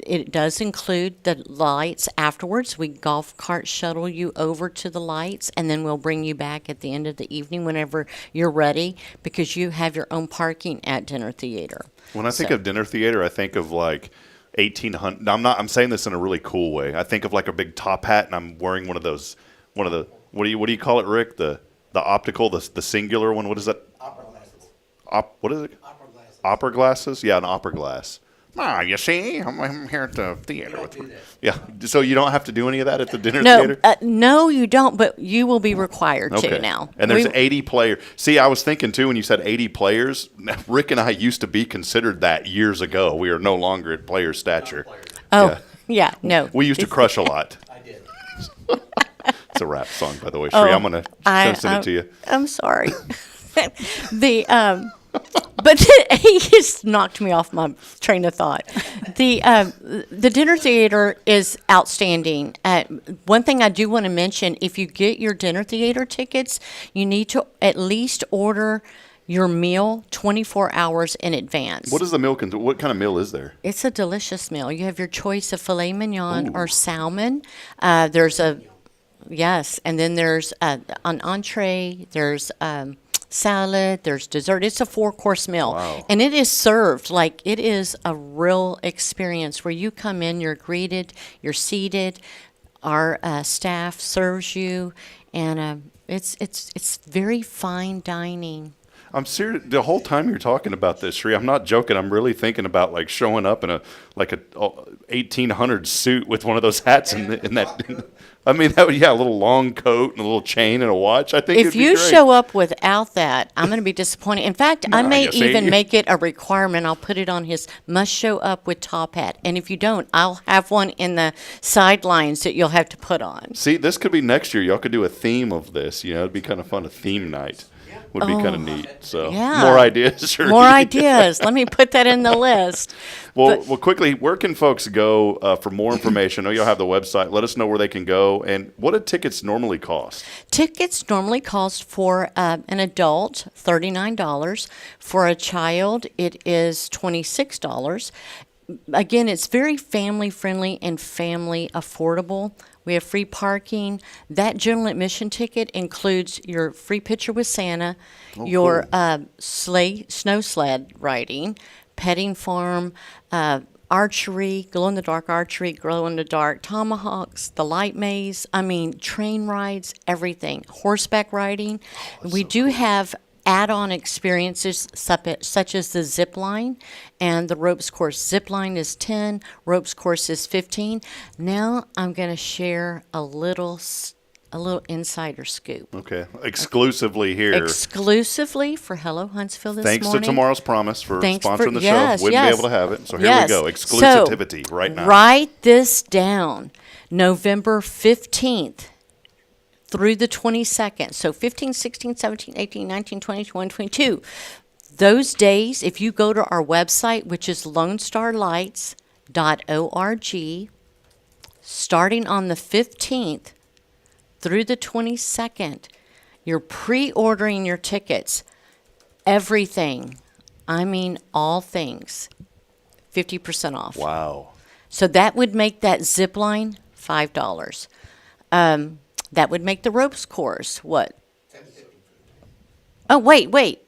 It does include the lights afterwards. We golf cart shuttle you over to the lights, and then we'll bring you back at the end of the evening whenever you're ready, because you have your own parking at dinner theater. When I think of dinner theater, I think of like 1800. I'm saying this in a really cool way. I think of like a big top hat, and I'm wearing one of the what do you call it, Rick? The optical, the singular one. What is that? Opera glasses. What is it? Opera glasses. Opera glasses? Yeah, an opera glass. You see, I'm here at the theater. Yeah, so you don't have to do any of that at the dinner theater? No, you don't, but you will be required to now. And there's 80 players. See, I was thinking, too, when you said 80 players, Rick and I used to be considered that years ago. We are no longer at player stature. Oh, yeah, no. We used to crush a lot. I did. It's a rap song, by the way, Sharee. I'm going to send it to you. I'm sorry. But he just knocked me off my train of thought. The dinner theater is outstanding. One thing I do want to mention, if you get your dinner theater tickets, you need to at least order your meal 24 hours in advance. What is the meal? What kind of meal is there? It's a delicious meal. You have your choice of filet mignon Ooh. or salmon. Yes, and then there's an entree, there's salad, there's dessert. It's a 4-course meal. Wow. And it is served like it is a real experience where you come in, you're greeted, you're seated, our staff serves you, and it's very fine dining. I'm serious. The whole time you're talking about this, Sharee, I'm not joking. I'm really thinking about like showing up in a 1800 suit with one of those hats in that. I mean, a little long coat and a little chain and a watch. I think if you show up without that, I'm going to be disappointed. In fact, I may even make it a requirement. I'll put it on his must show up with top hat. And if you don't, I'll have one in the sidelines that you'll have to put on. See, this could be next year. Y'all could do a theme of this. It'd be kind of fun. A theme night would be kind of neat. So more ideas, Sharee. More ideas. Let me put that in the list. Well, quickly, where can folks go for more information? I know you'll have the website. Let us know where they can go. And what do tickets normally cost? Tickets normally cost for an adult $39. For a child, it is $26. Again, it's very family friendly and family affordable. We have free parking. That general admission ticket includes your free picture with Santa, your snow sled riding, petting farm, archery, glow-in-the-dark archery, glow-in-the-dark tomahawks, the light maze, train rides, everything. Horseback riding. We do have add-on experiences such as the zip line and the ropes course. Zip line is 10, ropes course is 15. Now I'm going to share a little insider scoop. Okay, exclusively here. Exclusively for Hello Huntsville this morning. Thanks to Tomorrow's Promise for sponsoring the show. Wouldn't be able to have it. So here we go. Exclusivity right now. Write this down. November 15th. Through the 22nd. So 15, 16, 17, 18, 19, 20, 21, 22. Those days, if you go to our website, which is lonestarlights.org, starting on the 15th through the 22nd, you're pre-ordering your tickets. Everything. All things. 50% off. Wow. So that would make that zip line $5. That would make the ropes course what? Oh, wait.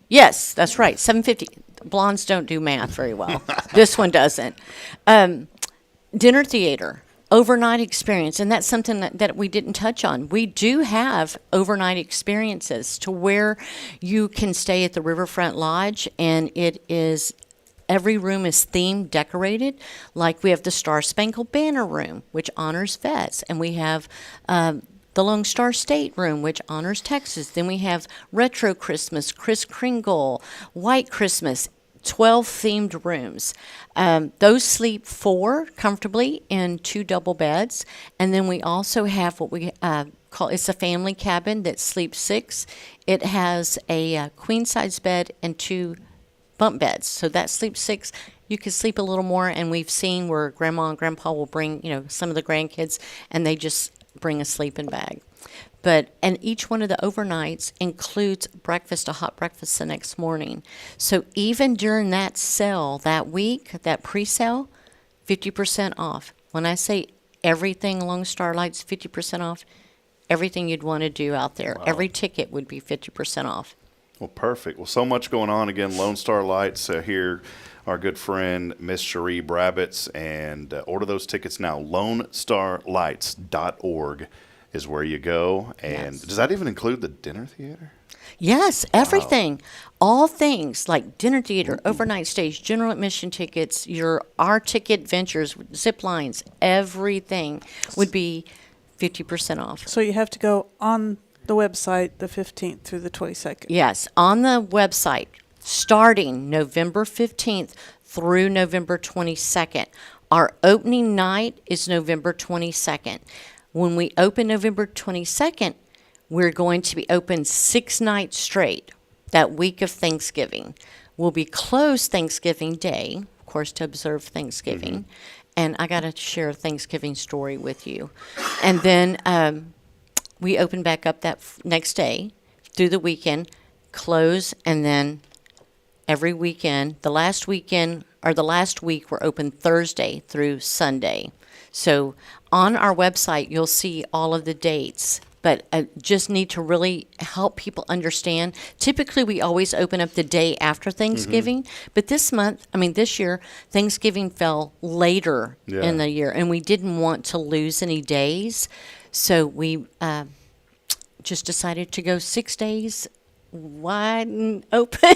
Yes, that's right. $7.50. Blondes don't do math very well. This one doesn't. Dinner theater, overnight experience, and that's something that we didn't touch on. We do have overnight experiences to where you can stay at the Riverfront Lodge, and it is every room is themed, decorated. Like we have the Star Spangled Banner room, which honors vets, and we have the Lone Star State room, which honors Texas. Then we have Retro Christmas, Kris Kringle, White Christmas. 12 themed rooms. Those sleep 4 comfortably in 2 double beds, and then we also have what we call it's a family cabin that sleeps 6. It has a queen size bed and 2 bunk beds, so that sleeps 6. You could sleep a little more, and we've seen where grandma and grandpa will bring, some of the grandkids, and they just bring a sleeping bag. And each one of the overnights includes breakfast, a hot breakfast the next morning. So even during that sale, that week, that pre-sale, 50% off. When I say everything along Starlight's 50% off, everything you'd want to do out there, every ticket would be 50% off. Well, perfect. Well, so much going on. Again, Lone Star Lights here, our good friend, Miss Sharee Brabits, and order those tickets now. LoneStarLights.org is where you go. And does that even include the dinner theater? Yes, everything. Wow. All things like dinner theater, overnight stays, general admission tickets, our ticket ventures, zip lines, everything would be 50% off. So you have to go on the website the 15th through the 22nd. Yes, on the website, starting November 15th through November 22nd. Our opening night is November 22nd. When we open November 22nd, we're going to be open 6 nights straight, that week of Thanksgiving. We'll be closed Thanksgiving Day, of course, to observe Thanksgiving. Mm-hmm. And I got to share a Thanksgiving story with you. And then we open back up that next day through the weekend. close, and then every weekend, the last week we're open Thursday through Sunday. So on our website, you'll see all of the dates. But I just need to really help people understand. Typically, we always open up the day after Thanksgiving. But this year, Thanksgiving fell later in the year, and we didn't want to lose any days. So we just decided to go 6 days wide and open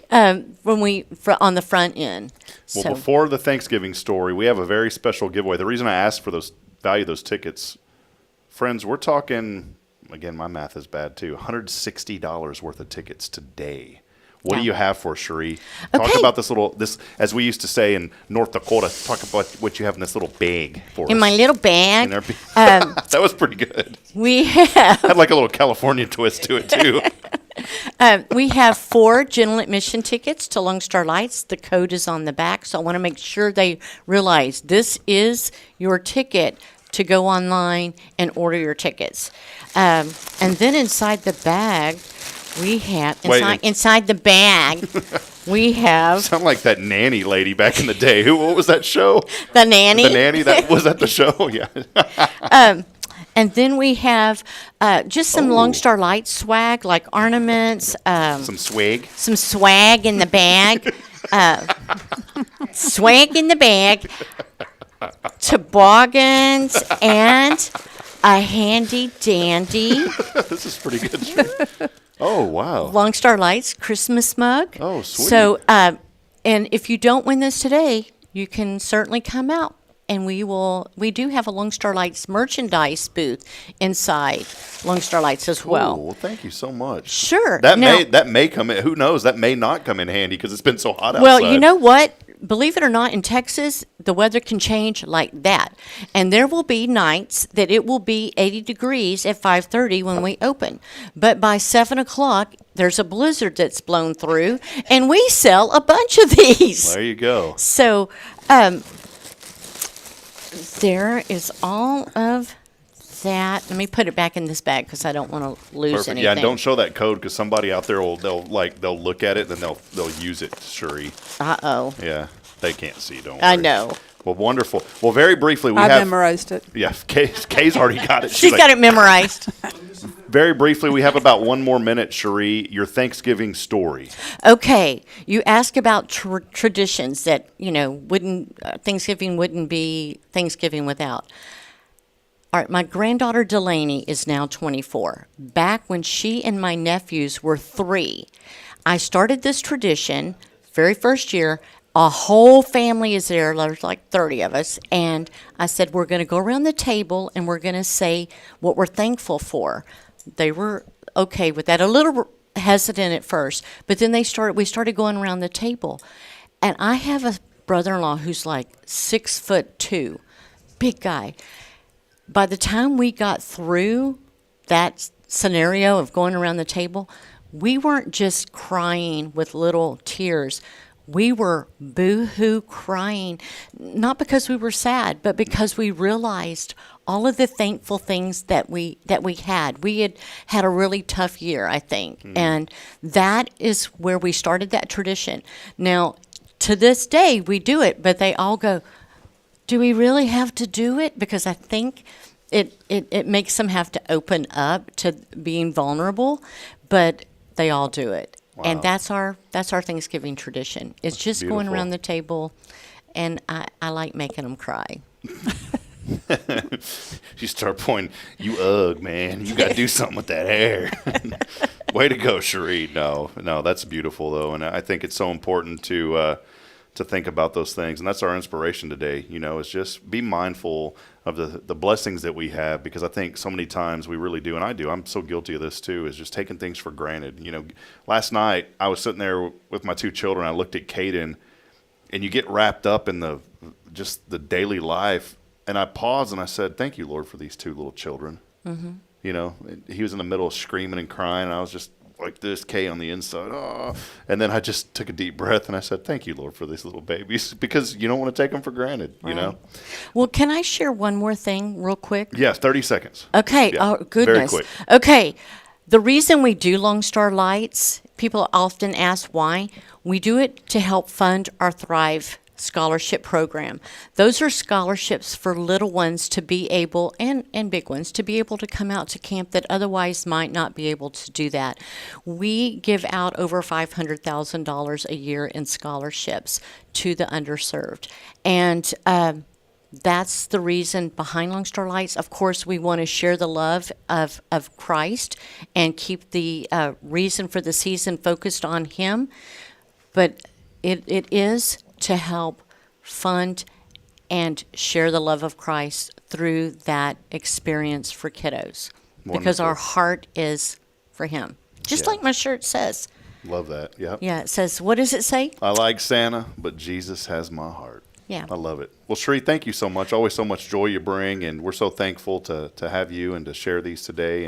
on the front end. Well, before the Thanksgiving story, we have a very special giveaway. The reason I asked for those tickets, friends, we're talking, again, my math is bad too, $160 worth of tickets today. What do you have for us, Sharee? Talk about this, as we used to say in North Dakota, talk about what you have in this little bag for us. In my little bag. That was pretty good. We have. Had like a little California twist to it, too. We have 4 general admission tickets to Lone Star Lights. The code is on the back, so I want to make sure they realize this is your ticket to go online and order your tickets. And then inside the bag, we have inside the bag we have. Sound like that nanny lady back in the day. What was that show? The Nanny. The Nanny. Was that the show? Yeah. And then we have just some Lone Star Lights swag, like ornaments. Some swag. Some swag in the bag. Swag in the bag. Toboggans and a handy dandy. This is pretty good. Oh, wow. Lone Star Lights Christmas mug. Oh, sweet. So, and if you don't win this today, you can certainly come out. And we do have a Lone Star Lights merchandise booth inside Lone Star Lights as well. Well, thank you so much. Sure. That may come in. Who knows? That may not come in handy because it's been so hot outside. Well, you know what? Believe it or not, in Texas, the weather can change like that. And there will be nights that it will be 80 degrees at 5:30 when we open. But by 7 o'clock, there's a blizzard that's blown through, and we sell a bunch of these. There you go. So there is all of that. Let me put it back in this bag because I don't want to lose anything. Yeah, don't show that code because somebody out there they'll look at it and then they'll use it, Sharee. Uh-oh. Yeah, they can't see. Don't worry. I know. Well, wonderful. Well, very briefly, I memorized it. Yeah, Kay's already got it. She's got it memorized. Very briefly, we have about 1 more minute, Sharee. Your Thanksgiving story. Okay, you ask about traditions that Thanksgiving wouldn't be Thanksgiving without. All right, my granddaughter Delaney is now 24. Back when she and my nephews were 3, I started this tradition. Very first year, a whole family is there. There's like 30 of us, and I said we're going to go around the table and we're going to say what we're thankful for. They were okay with that. A little hesitant at first, but then we started going around the table. And I have a brother-in-law who's like 6'2", big guy. By the time we got through that scenario of going around the table, we weren't just crying with little tears. We were boo-hoo crying, not because we were sad, but because we realized all of the thankful things that we had. We had a really tough year, I think, and that is where we started that tradition. Now, to this day, we do it, but they all go, do we really have to do it? Because I think it makes them have to open up to being vulnerable, but they all do it. Wow. And that's our Thanksgiving tradition. It's that's just beautiful. Going around the table, and I like making them cry. You start pointing, you ugh, man. You got to do something with that hair. Way to go, Sharee. No, that's beautiful, though. And I think it's so important to think about those things. And that's our inspiration today, is just be mindful of the blessings that we have, because I think so many times we really do, and I'm so guilty of this too, is just taking things for granted. Last night I was sitting there with my 2 children. I looked at Caden, and you get wrapped up in the daily life. And I paused and I said, thank you, Lord, for these 2 little children. Mm-hmm. He was in the middle of screaming and crying, and I was just like this, Kay on the inside. Oh. And then I just took a deep breath and I said, thank you, Lord, for these little babies, because you don't want to take them for granted, right. Well, can I share one more thing real quick? Yes, 30 seconds. Okay. Yeah. Oh, goodness. Very quick. Okay. The reason we do Lone Star Lights, people often ask why. We do it to help fund our Thrive scholarship program. Those are scholarships for little ones to be able, and big ones, to be able to come out to camp that otherwise might not be able to do that. We give out over $500,000 a year in scholarships to the underserved. And that's the reason behind Lone Star Lights. Of course, we want to share the love of Christ and keep the reason for the season focused on Him. But it is to help fund and share the love of Christ through that experience for kiddos. Wonderful. Because our heart is for Him. Just like my shirt says. Love that. Yep. Yeah, it says, what does it say? I like Santa, but Jesus has my heart. Yeah. I love it. Well, Sharee, thank you so much. Always so much joy you bring, and we're so thankful to have you and to share these today.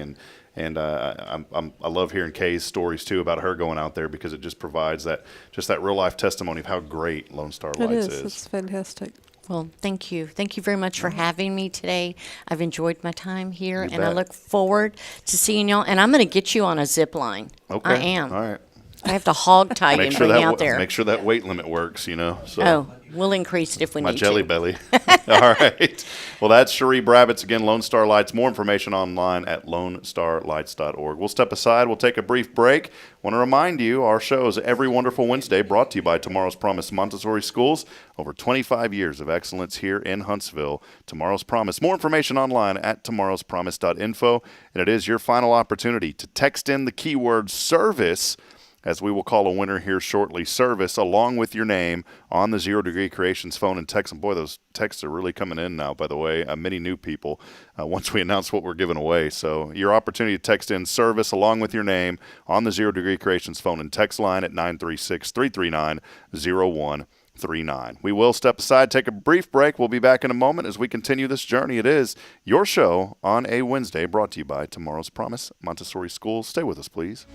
And I love hearing Kay's stories too about her going out there, because it just provides that real life testimony of how great Lone Star Lights is. It's fantastic. Well, thank you. Thank you very much for having me today. I've enjoyed my time here, You and I bet. look forward to seeing y'all. And I'm going to get you on a zip line. Okay. I am. All right. I have to hog tie you and bring you out there. Make sure that weight limit works, So. Oh, we'll increase it if we My need jelly to. belly. All right. Well, that's Sharee Brabits again, Lone Star Lights. More information online at lonestarlights.org. We'll step aside. We'll take a brief break. Want to remind you, our show is every wonderful Wednesday, brought to you by Tomorrow's Promise Montessori Schools. Over 25 years of excellence here in Huntsville. Tomorrow's Promise. More information online at tomorrowspromise.info. And it is your final opportunity to text in the keyword service, as we will call a winner here shortly, service, along with your name on the Zero Degree Creations phone and text. And boy, those texts are really coming in now, by the way. Many new people once we announce what we're giving away. So your opportunity to text in service along with your name on the Zero Degree Creations phone and text line at 936-339-0139. We will step aside, take a brief break. We'll be back in a moment as we continue this journey. It is your show on a Wednesday, brought to you by Tomorrow's Promise Montessori Schools. Stay with us, please.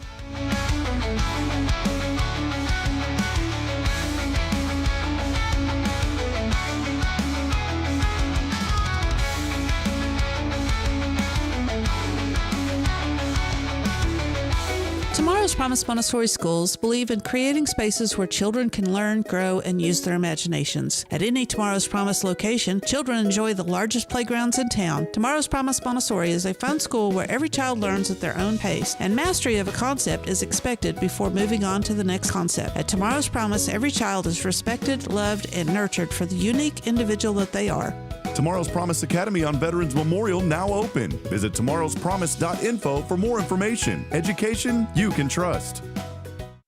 Tomorrow's Promise Montessori Schools believe in creating spaces where children can learn, grow, and use their imaginations. At any Tomorrow's Promise location, children enjoy the largest playgrounds in town. Tomorrow's Promise Montessori is a fun school where every child learns at their own pace, and mastery of a concept is expected before moving on to the next concept. At Tomorrow's Promise, every child is respected, loved, and nurtured for the unique individual that they are. Tomorrow's Promise Academy on Veterans Memorial now open. Visit tomorrowspromise.info for more information. Education you can trust.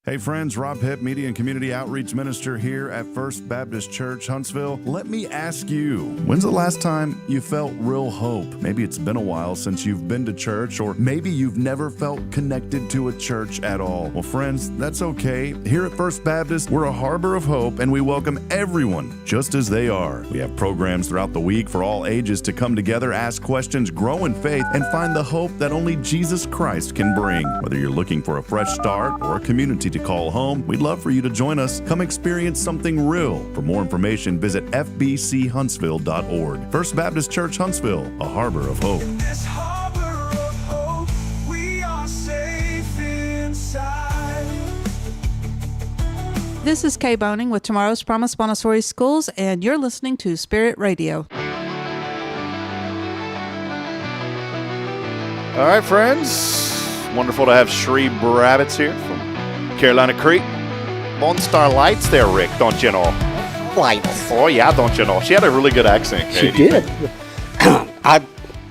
Hey friends, Rob Hipp, Media and Community Outreach Minister here at First Baptist Church, Huntsville. Let me ask you, when's the last time you felt real hope? Maybe it's been a while since you've been to church, or maybe you've never felt connected to a church at all. Well, friends, that's okay. Here at First Baptist, we're a harbor of hope, and we welcome everyone just as they are. We have programs throughout the week for all ages to come together, ask questions, grow in faith, and find the hope that only Jesus Christ can bring. Whether you're looking for a fresh start or a community to call home, we'd love for you to join us. Come experience something real. For more information, visit fbchuntsville.org. First Baptist Church, Huntsville, a harbor of hope. In this harbor of hope, we are safe inside. This is Kay Boning with Tomorrow's Promise Montessori Schools, and you're listening to Spirit Radio. All right, friends. Wonderful to have Sharee Brabits here from Carolina Creek. Lone Star Lights there, Rick, don't you know? Lights. Oh, yeah, don't you know? She had a really good accent, She Katie. did. I've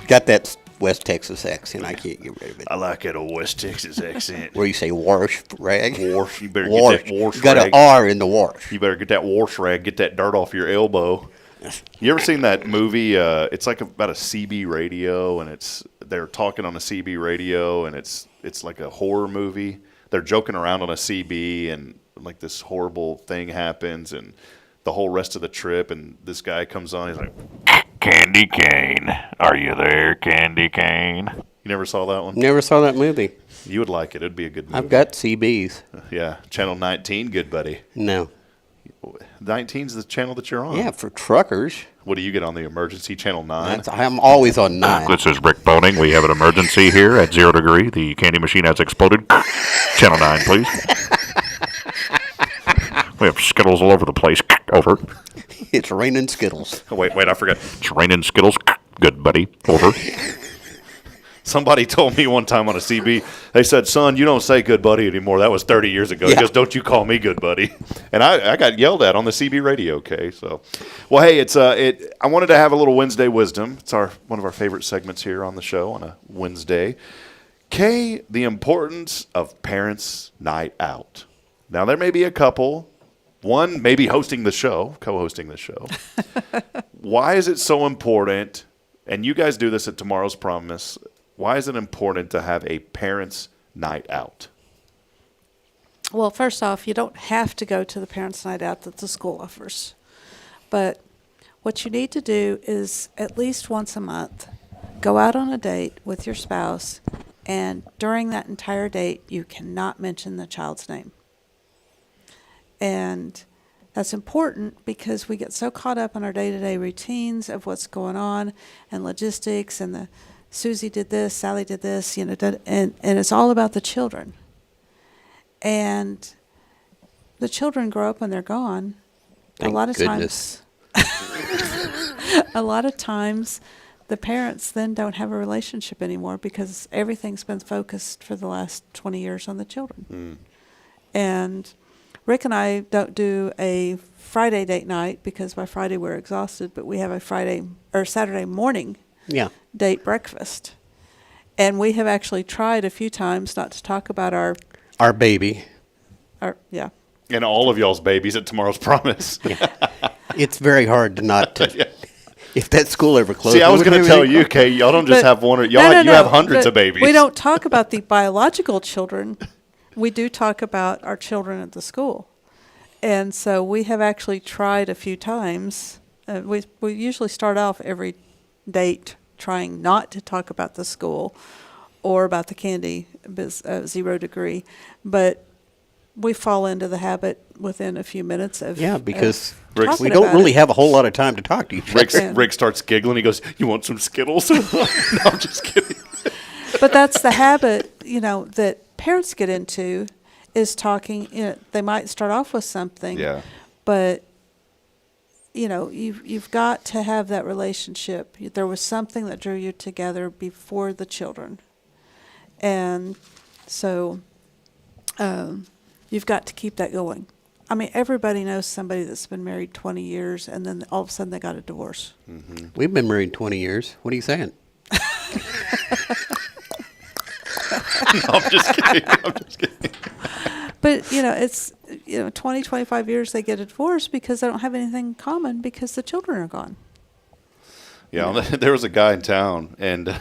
got that West Texas accent. I can't get rid of it. I like that old West Texas accent. Where you say wash rag? Wash. You better Wash. get that wash You got rag. an R in the wash. You better get that wash rag, get that dirt off your elbow. You ever seen that movie? It's like about a CB radio, and they're talking on a CB radio, and it's like a horror movie. They're joking around on a CB, and like this horrible thing happens, and the whole rest of the trip, and this guy comes on, he's like, "Candy Cane, are you there, Candy Cane?" You never saw that one? Never saw that movie. You would like it. It'd be a good movie. I've got CBs. Yeah, Channel 19, good buddy. No. 19's the channel that you're on. Yeah, for truckers. What do you get on the emergency channel 9? I'm always on 9. This is Rick Boning. We have an emergency here at 0 degree. The candy machine has exploded. Channel 9, please. We have Skittles all over the place. Over. It's raining Skittles. Oh, wait, I forgot. It's raining Skittles. Good, buddy. Over. Somebody told me one time on a CB, they said, son, you don't say good buddy anymore. That was 30 years ago. He goes, don't you call me good buddy. And I got yelled at on the CB radio, okay? So, well, hey, I wanted to have a little Wednesday wisdom. It's one of our favorite segments here on the show on a Wednesday. Kay, the importance of parents' night out. Now, there may be a couple. One maybe hosting the show, co-hosting the show. Why is it so important, and you guys do this at Tomorrow's Promise, why is it important to have a parents' night out? Well, first off, you don't have to go to the parents' night out that the school offers. But what you need to do is at least once a month, go out on a date with your spouse, and during that entire date, you cannot mention the child's name. And that's important because we get so caught up in our day-to-day routines of what's going on and logistics and the Susie did this, Sally did this, and it's all about the children. And the children grow up and they're gone. Thank a lot of goodness. times the parents then don't have a relationship anymore because everything's been focused for the last 20 years on the children. And Rick and I don't do a Friday date night because by Friday we're exhausted, but we have a Saturday morning date breakfast. And we have actually tried a few times not to talk about our baby. And all of y'all's babies at Tomorrow's Promise. It's very hard to not to. If that school ever closed. See, I was going to tell you, Kay, y'all don't just have one. You have hundreds of babies. We don't talk about the biological children. We do talk about our children at the school. And so we have actually tried a few times. We usually start off every date trying not to talk about the school or about the candy 0 degree. But we fall into the habit within a few minutes of because we don't really have a whole lot of time to talk to each other. Rick starts giggling. He goes, "You want some Skittles?" No, I'm just kidding. But that's the habit, that parents get into is talking. They might start off with something, but you've got to have that relationship. There was something that drew you together before the children, and so. You've got to keep that going. I mean, everybody knows somebody that's been married 20 years, and then all of a sudden they got a divorce. Mm-hmm. We've been married 20 years. What are you saying? No, I'm just kidding. But, it's, 20, 25 years they get a divorce because they don't have anything in common because the children are gone. Yeah, there was a guy in town, and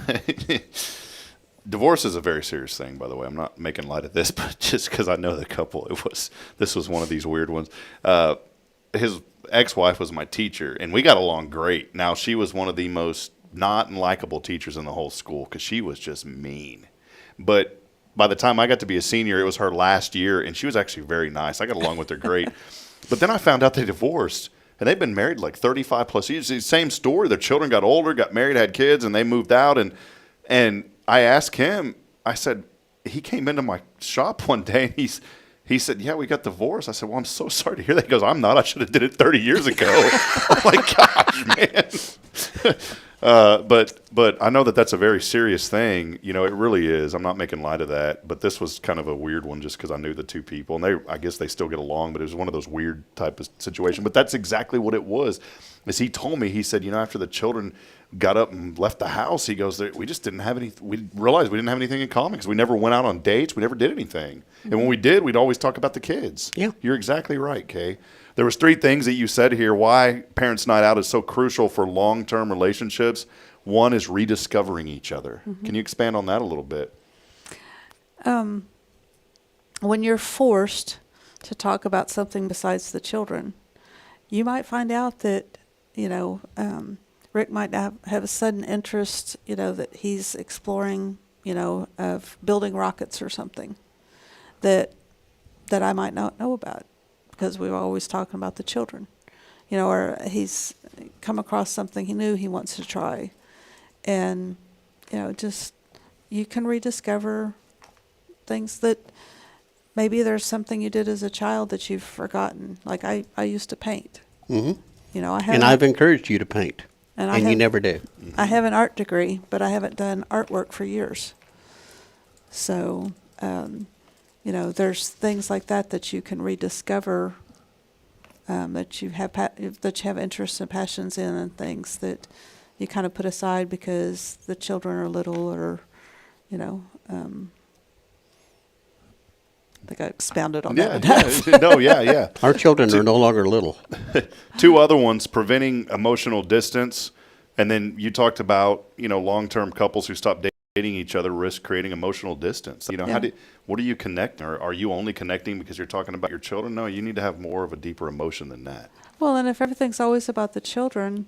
divorce is a very serious thing, by the way. I'm not making light of this, but just because I know the couple, this was one of these weird ones. His ex-wife was my teacher, and we got along great. Now, she was one of the most not likable teachers in the whole school because she was just mean. But by the time I got to be a senior, it was her last year, and she was actually very nice. I got along with her great. But then I found out they divorced, and they've been married like 35 plus years. It's the same story. Their children got older, got married, had kids, and they moved out, and I asked him, I said, he came into my shop one day and he said, yeah, we got divorced. I said, well, I'm so sorry to hear that. He goes, I'm not. I should have did it 30 years ago. Oh, my gosh, man. But I know that's a very serious thing. It really is. I'm not making light of that. But this was kind of a weird one just because I knew the two people. And I guess they still get along, but it was one of those weird type of situation. But that's exactly what it was. As he told me, he said, after the children got up and left the house, he goes, we just didn't have we realized we didn't have anything in common because we never went out on dates. We never did anything. Mm-hmm. And when we did, we'd always talk about the kids. Yeah. You're exactly right, Kay. There was 3 things that you said here why Parents' Night Out is so crucial for long-term relationships. One is rediscovering each other. Mm-hmm. Can you expand on that a little bit? When you're forced to talk about something besides the children, you might find out that, Rick might have a sudden interest, that he's exploring, of building rockets or something that I might not know about because we're always talking about the children. or he's come across something he knew he wants to try. And, just you can rediscover things that maybe there's something you did as a child that you've forgotten. Like I used to paint. Mm-hmm. And I've encouraged you to paint, and you never do. I have an art degree, but I haven't done artwork for years. So, there's things like that you can rediscover, that you have interests and passions in, and things that you kind of put aside because the children are little, or, I think I expounded on that. Yeah. Our children are no longer little. 2 other ones: preventing emotional distance, and then you talked about long-term couples who stop dating each other risk creating emotional distance. What are you connecting? Or are you only connecting because you're talking about your children? No, you need to have more of a deeper emotion than that. Well, and if everything's always about the children,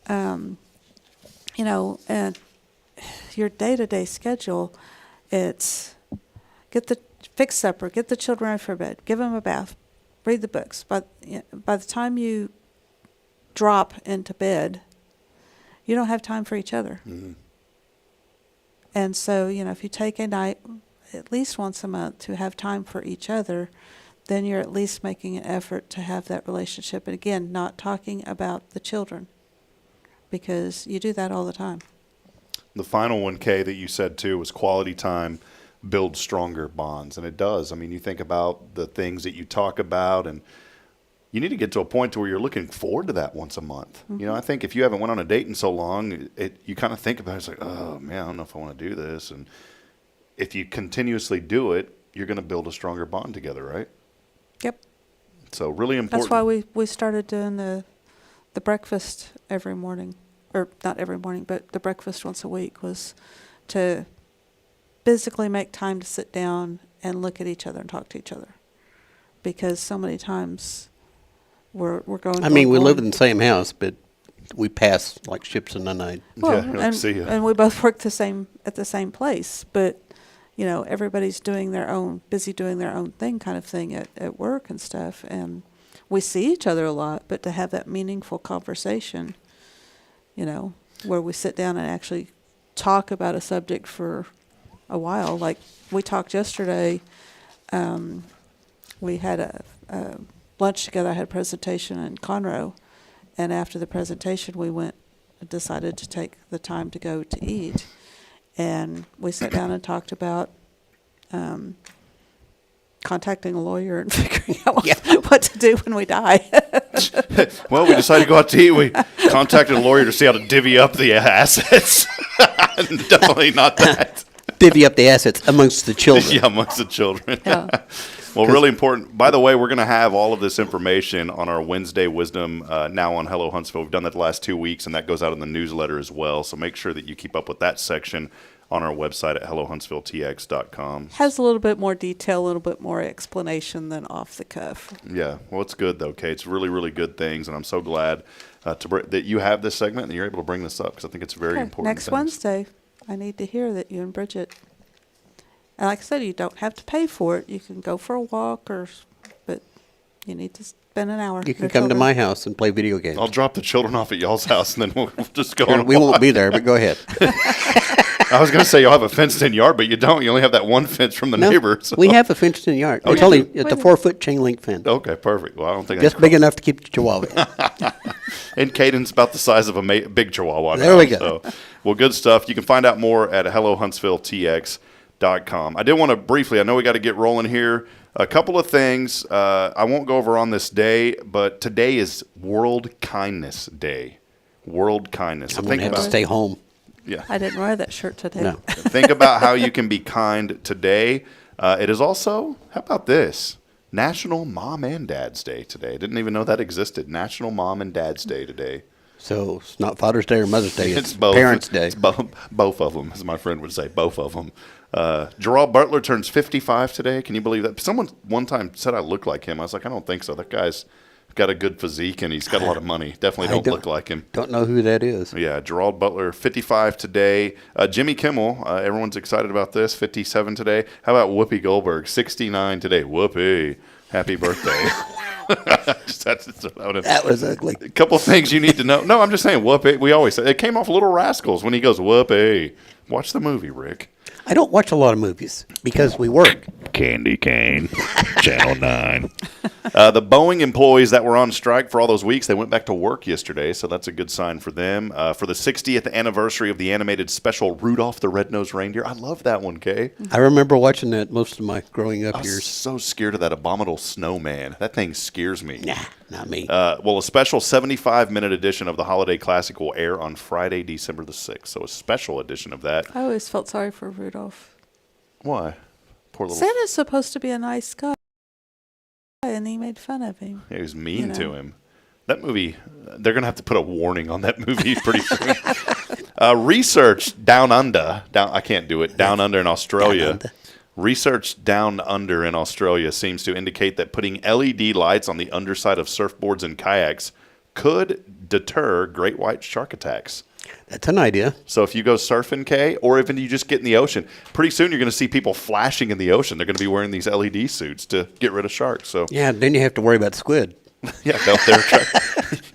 and your day-to-day schedule, it's fix supper, get the children ready for bed, give them a bath, read the books. By the time you drop into bed, you don't have time for each other. Mm-hmm. And so, if you take a night at least once a month to have time for each other, then you're at least making an effort to have that relationship. And again, not talking about the children, because you do that all the time. The final one, Kay, that you said too, was quality time builds stronger bonds. And it does. I mean, you think about the things that you talk about, and you need to get to a point to where you're looking forward to that once a month. Mm-hmm. I think if you haven't went on a date in so long, you kind of think about it, it's like, oh man, I don't know if I want to do this. And if you continuously do it, you're going to build a stronger bond together, right? Yep. So really important. That's why we started doing the breakfast every morning, or not every morning, but the breakfast once a week, was to physically make time to sit down and look at each other and talk to each other. Because so many times we're going. We live in the same house, but we pass like ships in the night. Well, and we both work at the same place, but everybody's busy doing their own thing, kind of thing at work and stuff, and we see each other a lot. But to have that meaningful conversation, where we sit down and actually talk about a subject for a while. Like we talked yesterday, we had a lunch together. I had a presentation in Conroe, and after the presentation, we decided to take the time to go to eat, and we sat down and talked about contacting a lawyer and figuring out what to do when we die. Well, we decided to go out to eat. We contacted a lawyer to see how to divvy up the assets. Definitely not that. Divvy up the assets amongst the children. Yeah, amongst the children. Yeah. Well, really important. By the way, we're going to have all of this information on our Wednesday Wisdom now on Hello Huntsville. We've done that the last 2 weeks, and that goes out in the newsletter as well. So make sure that you keep up with that section on our website at hellohuntsvilletx.com. Has a little bit more detail, a little bit more explanation than off the cuff. Yeah. Well, it's good, though, Kate. It's really, really good things, and I'm so glad that you have this segment and you're able to bring this up because I think it's very important. Next Wednesday, I need to hear that you and Bridget. And like I said, you don't have to pay for it. You can go for a walk, but you need to spend an hour. You can come to my house and play video games. I'll drop the children off at y'all's house, and then we'll just go. We won't be there, but go ahead. I was going to say you'll have a fenced-in yard, but you don't. You only have that one fence from the neighbors. So. We have a fenced-in yard. It's only a 4-foot chain-link fence. Okay, perfect. Well, I don't think just big enough to keep the chihuahua. And Caden's about the size of a big chihuahua. There we go. So, well, good stuff. You can find out more at hellohuntsvilletx.com. I did want to briefly, I know we got to get rolling here. A couple of things I won't go over on this day, but today is World Kindness Day. World Kindness. I'm going to have to stay home. Yeah. I didn't wear that shirt today. No. Think about how you can be kind today. It is also, how about this? National Mom and Dad's Day today. Didn't even know that existed. National Mom and Dad's Day today. So it's not Father's Day or Mother's Day. It's both. Parents' Day. It's both of them, as my friend would say. Both of them. Gerald Butler turns 55 today. Can you believe that? Someone one time said I look like him. I was like, I don't think so. That guy's got a good physique, and he's got a lot of money. Definitely don't look like him. Don't know who that is. Yeah, Gerald Butler, 55 today. Jimmy Kimmel, everyone's excited about this, 57 today. How about Whoopi Goldberg, 69 today? Whoopi, happy birthday. That was ugly. A couple things you need to know. No, I'm just saying Whoopi. We always say it came off Little Rascals when he goes Whoopi. Watch the movie, Rick. I don't watch a lot of movies because we work. Candy cane, Channel 9. The Boeing employees that were on strike for all those weeks, they went back to work yesterday, so that's a good sign for them. For the 60th anniversary of the animated special Rudolph the Red-Nosed Reindeer. I love that one, Kay. I remember watching that most of my growing up years. So scared of that abominable snowman. That thing scares me. Nah, not me. Well, a special 75-minute edition of the Holiday Classic will air on Friday, December the 6th. So a special edition of that. I always felt sorry for Rudolph. Why? Poor little... Santa's supposed to be a nice guy, and he made fun of him. He was mean to him. That movie, they're going to have to put a warning on that movie pretty soon. Research down under in Australia. Research down under in Australia seems to indicate that putting LED lights on the underside of surfboards and kayaks could deter great white shark attacks. That's an idea. So if you go surfing, Kay, or even you just get in the ocean, pretty soon you're going to see people flashing in the ocean. They're going to be wearing these LED suits to get rid of sharks. So yeah, then you have to worry about squid. Yeah,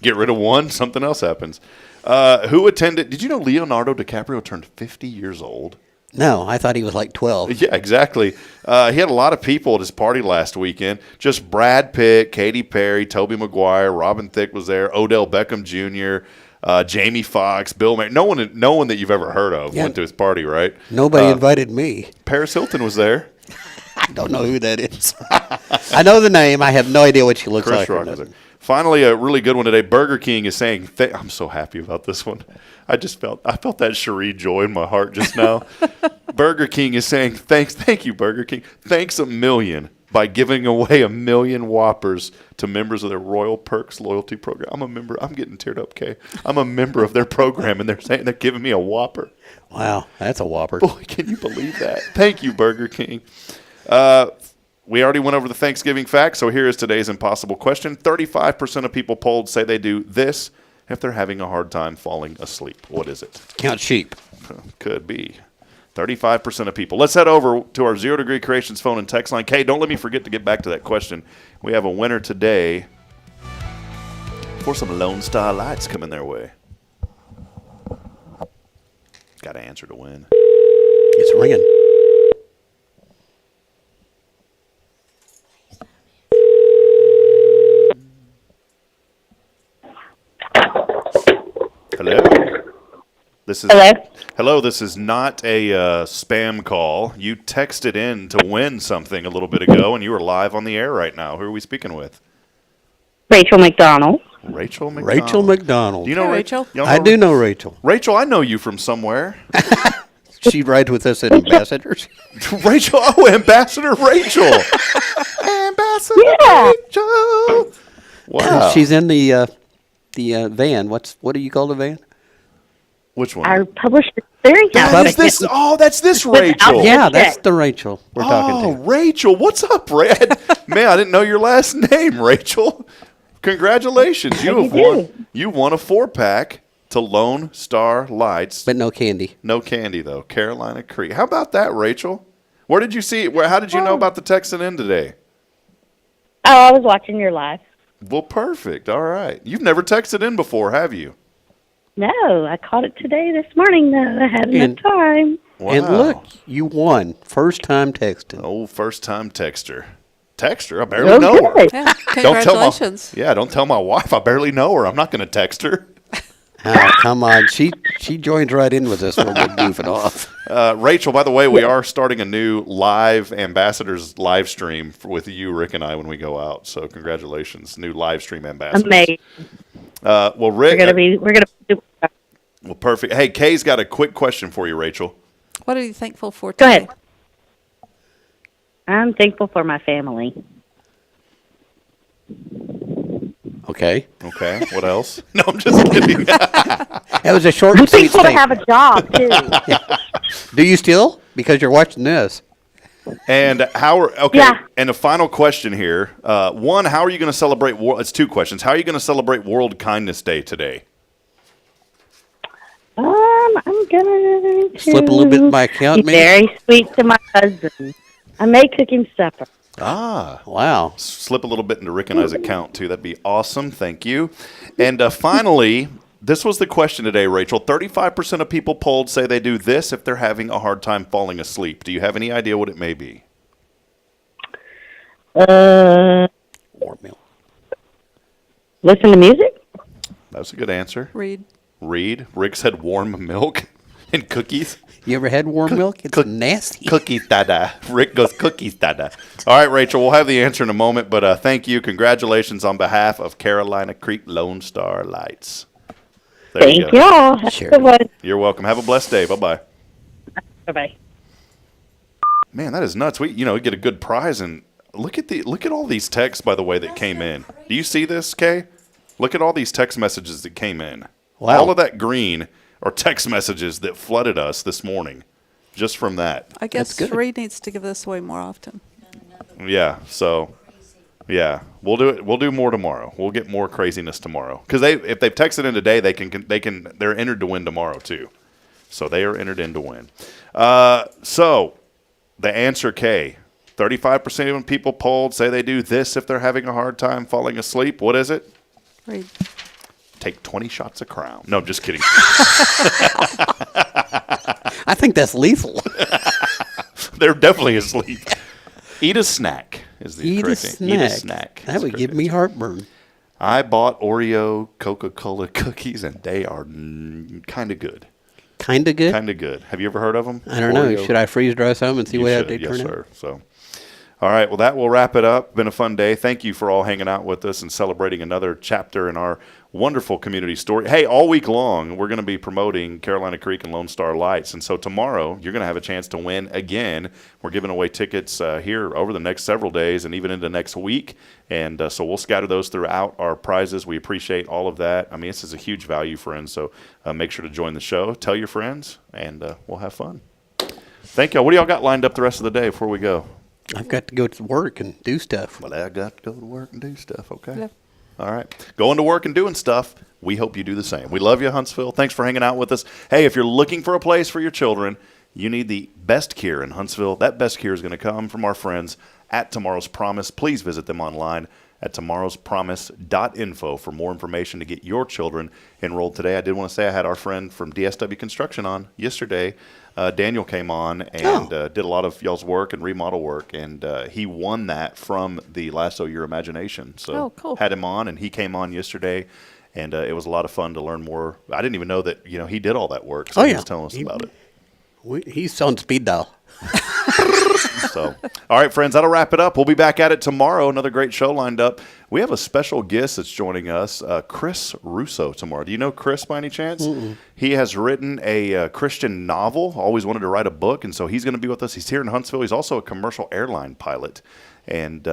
get rid of one, something else happens. Who attended? Did you know Leonardo DiCaprio turned 50 years old? No, I thought he was like 12. Yeah, exactly. He had a lot of people at his party last weekend. Just Brad Pitt, Katy Perry, Tobey Maguire, Robin Thicke was there, Odell Beckham Jr., Jamie Foxx, Bill Murray. No one that you've ever heard of went to his party, right? Nobody invited me. Paris Hilton was there. I don't know who that is. I know the name. I have no idea what she looks like. Rock was there. Finally, a really good one today. Burger King is saying, I'm so happy about this one. I felt that Sharee joy in my heart just now. Burger King is saying, thank you, Burger King. Thanks a million by giving away 1 million Whoppers to members of their Royal Perks loyalty program. I'm a member. I'm getting teared up, Kay. I'm a member of their program, and they're saying they're giving me a Whopper. Wow, that's a Whopper. Boy, can you believe that? Thank you, Burger King. We already went over the Thanksgiving facts, so here is today's impossible question. 35% of people polled say they do this if they're having a hard time falling asleep. What is it? Count sheep. Could be. 35% of people. Let's head over to our 0 Degree Creations phone and text line. Kay, don't let me forget to get back to that question. We have a winner today for some Lone Star Lights coming their way. Got to answer to win. It's ringing. Hello? Hello, this is not a spam call. You texted in to win something a little bit ago, and you are live on the air right now. Who are we speaking with? Rachel McDonald. Rachel McDonald. Rachel McDonald. Do you know Hey, Rachel? I do know Rachel. Rachel, I know you from somewhere. She rides with us at Ambassadors. Rachel, Ambassador Rachel. Ambassador Rachel. Wow. She's in the van. What do you call the van? Which one? Our publisher clearinghouse. That's this Rachel. Yeah, that's the Rachel we're talking to. Rachel, what's up, Red? Man, I didn't know your last name, Rachel. Congratulations. You won a 4-pack to Lone Star Lights. But no candy. No candy, though. Carolina Creek. How about that, Rachel? Where did you see it? How did you know about the texting in today? Oh, I was watching your live. Well, perfect. All right. You've never texted in before, have you? No, I caught it today this morning, though. I had enough time. Wow. And look, you won. First time texting. Oh, first time texter. Texter? I barely know her. Yeah, congratulations. Don't tell my wife I barely know her. I'm not going to text her. Oh, come on. She joins right in with us when we're goofing off. Rachel, by the way, we are starting a new live Ambassadors live stream with you, Rick, and I when we go out. So congratulations, new live stream Ambassadors. Amazing. Well, Rick, we're gonna do. Well, perfect. Hey, Kay's got a quick question for you, Rachel. What are you thankful for Go today? ahead. I'm thankful for my family. Okay. Okay. What else? No, I'm just kidding. That was a short I'm and sweet thankful to statement. have a job too. Do you still? Because you're watching this. And okay, Yeah. and a final question here. One, how are you going to celebrate, it's two questions. How are you going to celebrate World Kindness Day today? I'm gonna Slip a little bit in my account, be maybe? very sweet to my husband. I may cook him supper. Ah, wow. Slip a little bit into Rick and I's account, too. That'd be awesome. Thank you. And finally, this was the question today, Rachel. 35% of people polled say they do this if they're having a hard time falling asleep. Do you have any idea what it may be? Warm milk. Listen to music. That's a good answer. Read. Rick said warm milk and cookies. You ever had warm milk? It's nasty. Cookies, dada. Rick goes, cookies, dada. All right, Rachel, we'll have the answer in a moment, but thank you. Congratulations on behalf of Carolina Creek Lone Star Lights. There Thank y'all. Have a good one. You're welcome. Have a blessed day. Bye-bye. Bye-bye. Man, that is nuts. We get a good prize, and look at all these texts, by the way, that came in. Do you see this, Kay? Look at all these text messages that came in. Wow. All of that green are text messages that flooded us this morning just from that. I guess Sharee needs to give this away more often. Yeah, so yeah, we'll do it. We'll do more tomorrow. We'll get more craziness tomorrow because if they've texted in today, they're entered to win tomorrow too. So they are entered in to win. So the answer, K, 35% of people polled say they do this if they're having a hard time falling asleep. What is it? Read. Take 20 shots of Crown. No, I'm just kidding. I think that's lethal. They're definitely asleep. Eat a snack is the correct thing. Eat a snack. That would give me heartburn. I bought Oreo Coca-Cola cookies, and they are kind of good. Kind of good? Kind of good. Have you ever heard of them? I don't know. Should I freeze dry some and see what they turn out? Yes, sir. So, all right. Well, that will wrap it up. Been a fun day. Thank you for all hanging out with us and celebrating another chapter in our wonderful community story. Hey, all week long, we're going to be promoting Carolina Creek and Lone Star Lights. And so tomorrow, you're going to have a chance to win again. We're giving away tickets here over the next several days and even into next week. And so we'll scatter those throughout our prizes. We appreciate all of that. I mean, this is a huge value, friends. So make sure to join the show. Tell your friends, and we'll have fun. Thank y'all. What do y'all got lined up the rest of the day before we go? I've got to go to work and do stuff. Well, I got to go to work and do stuff, okay? Yep. All right. Going to work and doing stuff. We hope you do the same. We love you, Huntsville. Thanks for hanging out with us. Hey, if you're looking for a place for your children, you need the best care in Huntsville. That best care is going to come from our friends at Tomorrow's Promise. Please visit them online at tomorrowspromise.info for more information to get your children enrolled today. I did want to say I had our friend from DSW Construction on yesterday. Daniel came on and did a lot of y'all's work and remodel work, and he won that from the Lasso Your Imagination. So cool. Had him on, and he came on yesterday, and it was a lot of fun to learn more. I didn't even know that he did all that work, so he was telling us about it. He's on speed dial. So, all right, friends, that'll wrap it up. We'll be back at it tomorrow. Another great show lined up. We have a special guest that's joining us, Chris Russo, tomorrow. Do you know Chris by any chance? Mm-mm. He has written a Christian novel, always wanted to write a book, and so he's going to be with us. He's here in Huntsville. He's also a commercial airline pilot, and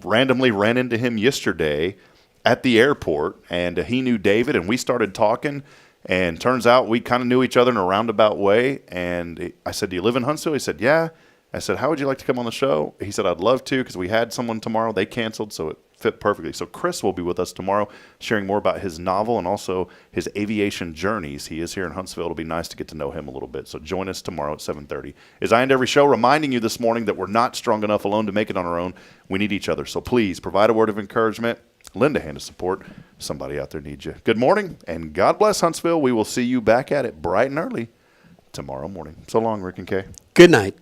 randomly ran into him yesterday at the airport, and he knew David, and we started talking. And turns out we kind of knew each other in a roundabout way. And I said, do you live in Huntsville? He said, yeah. I said, how would you like to come on the show? He said, I'd love to, because we had someone tomorrow. They canceled, so it fit perfectly. So Chris will be with us tomorrow, sharing more about his novel and also his aviation journeys. He is here in Huntsville. It'll be nice to get to know him a little bit. So join us tomorrow at 7:30. As I end every show, reminding you this morning that we're not strong enough alone to make it on our own. We need each other. So please provide a word of encouragement. Lend a hand of support. Somebody out there needs you. Good morning, and God bless Huntsville. We will see you back at it bright and early tomorrow morning. So long, Rick and Kay. Good night.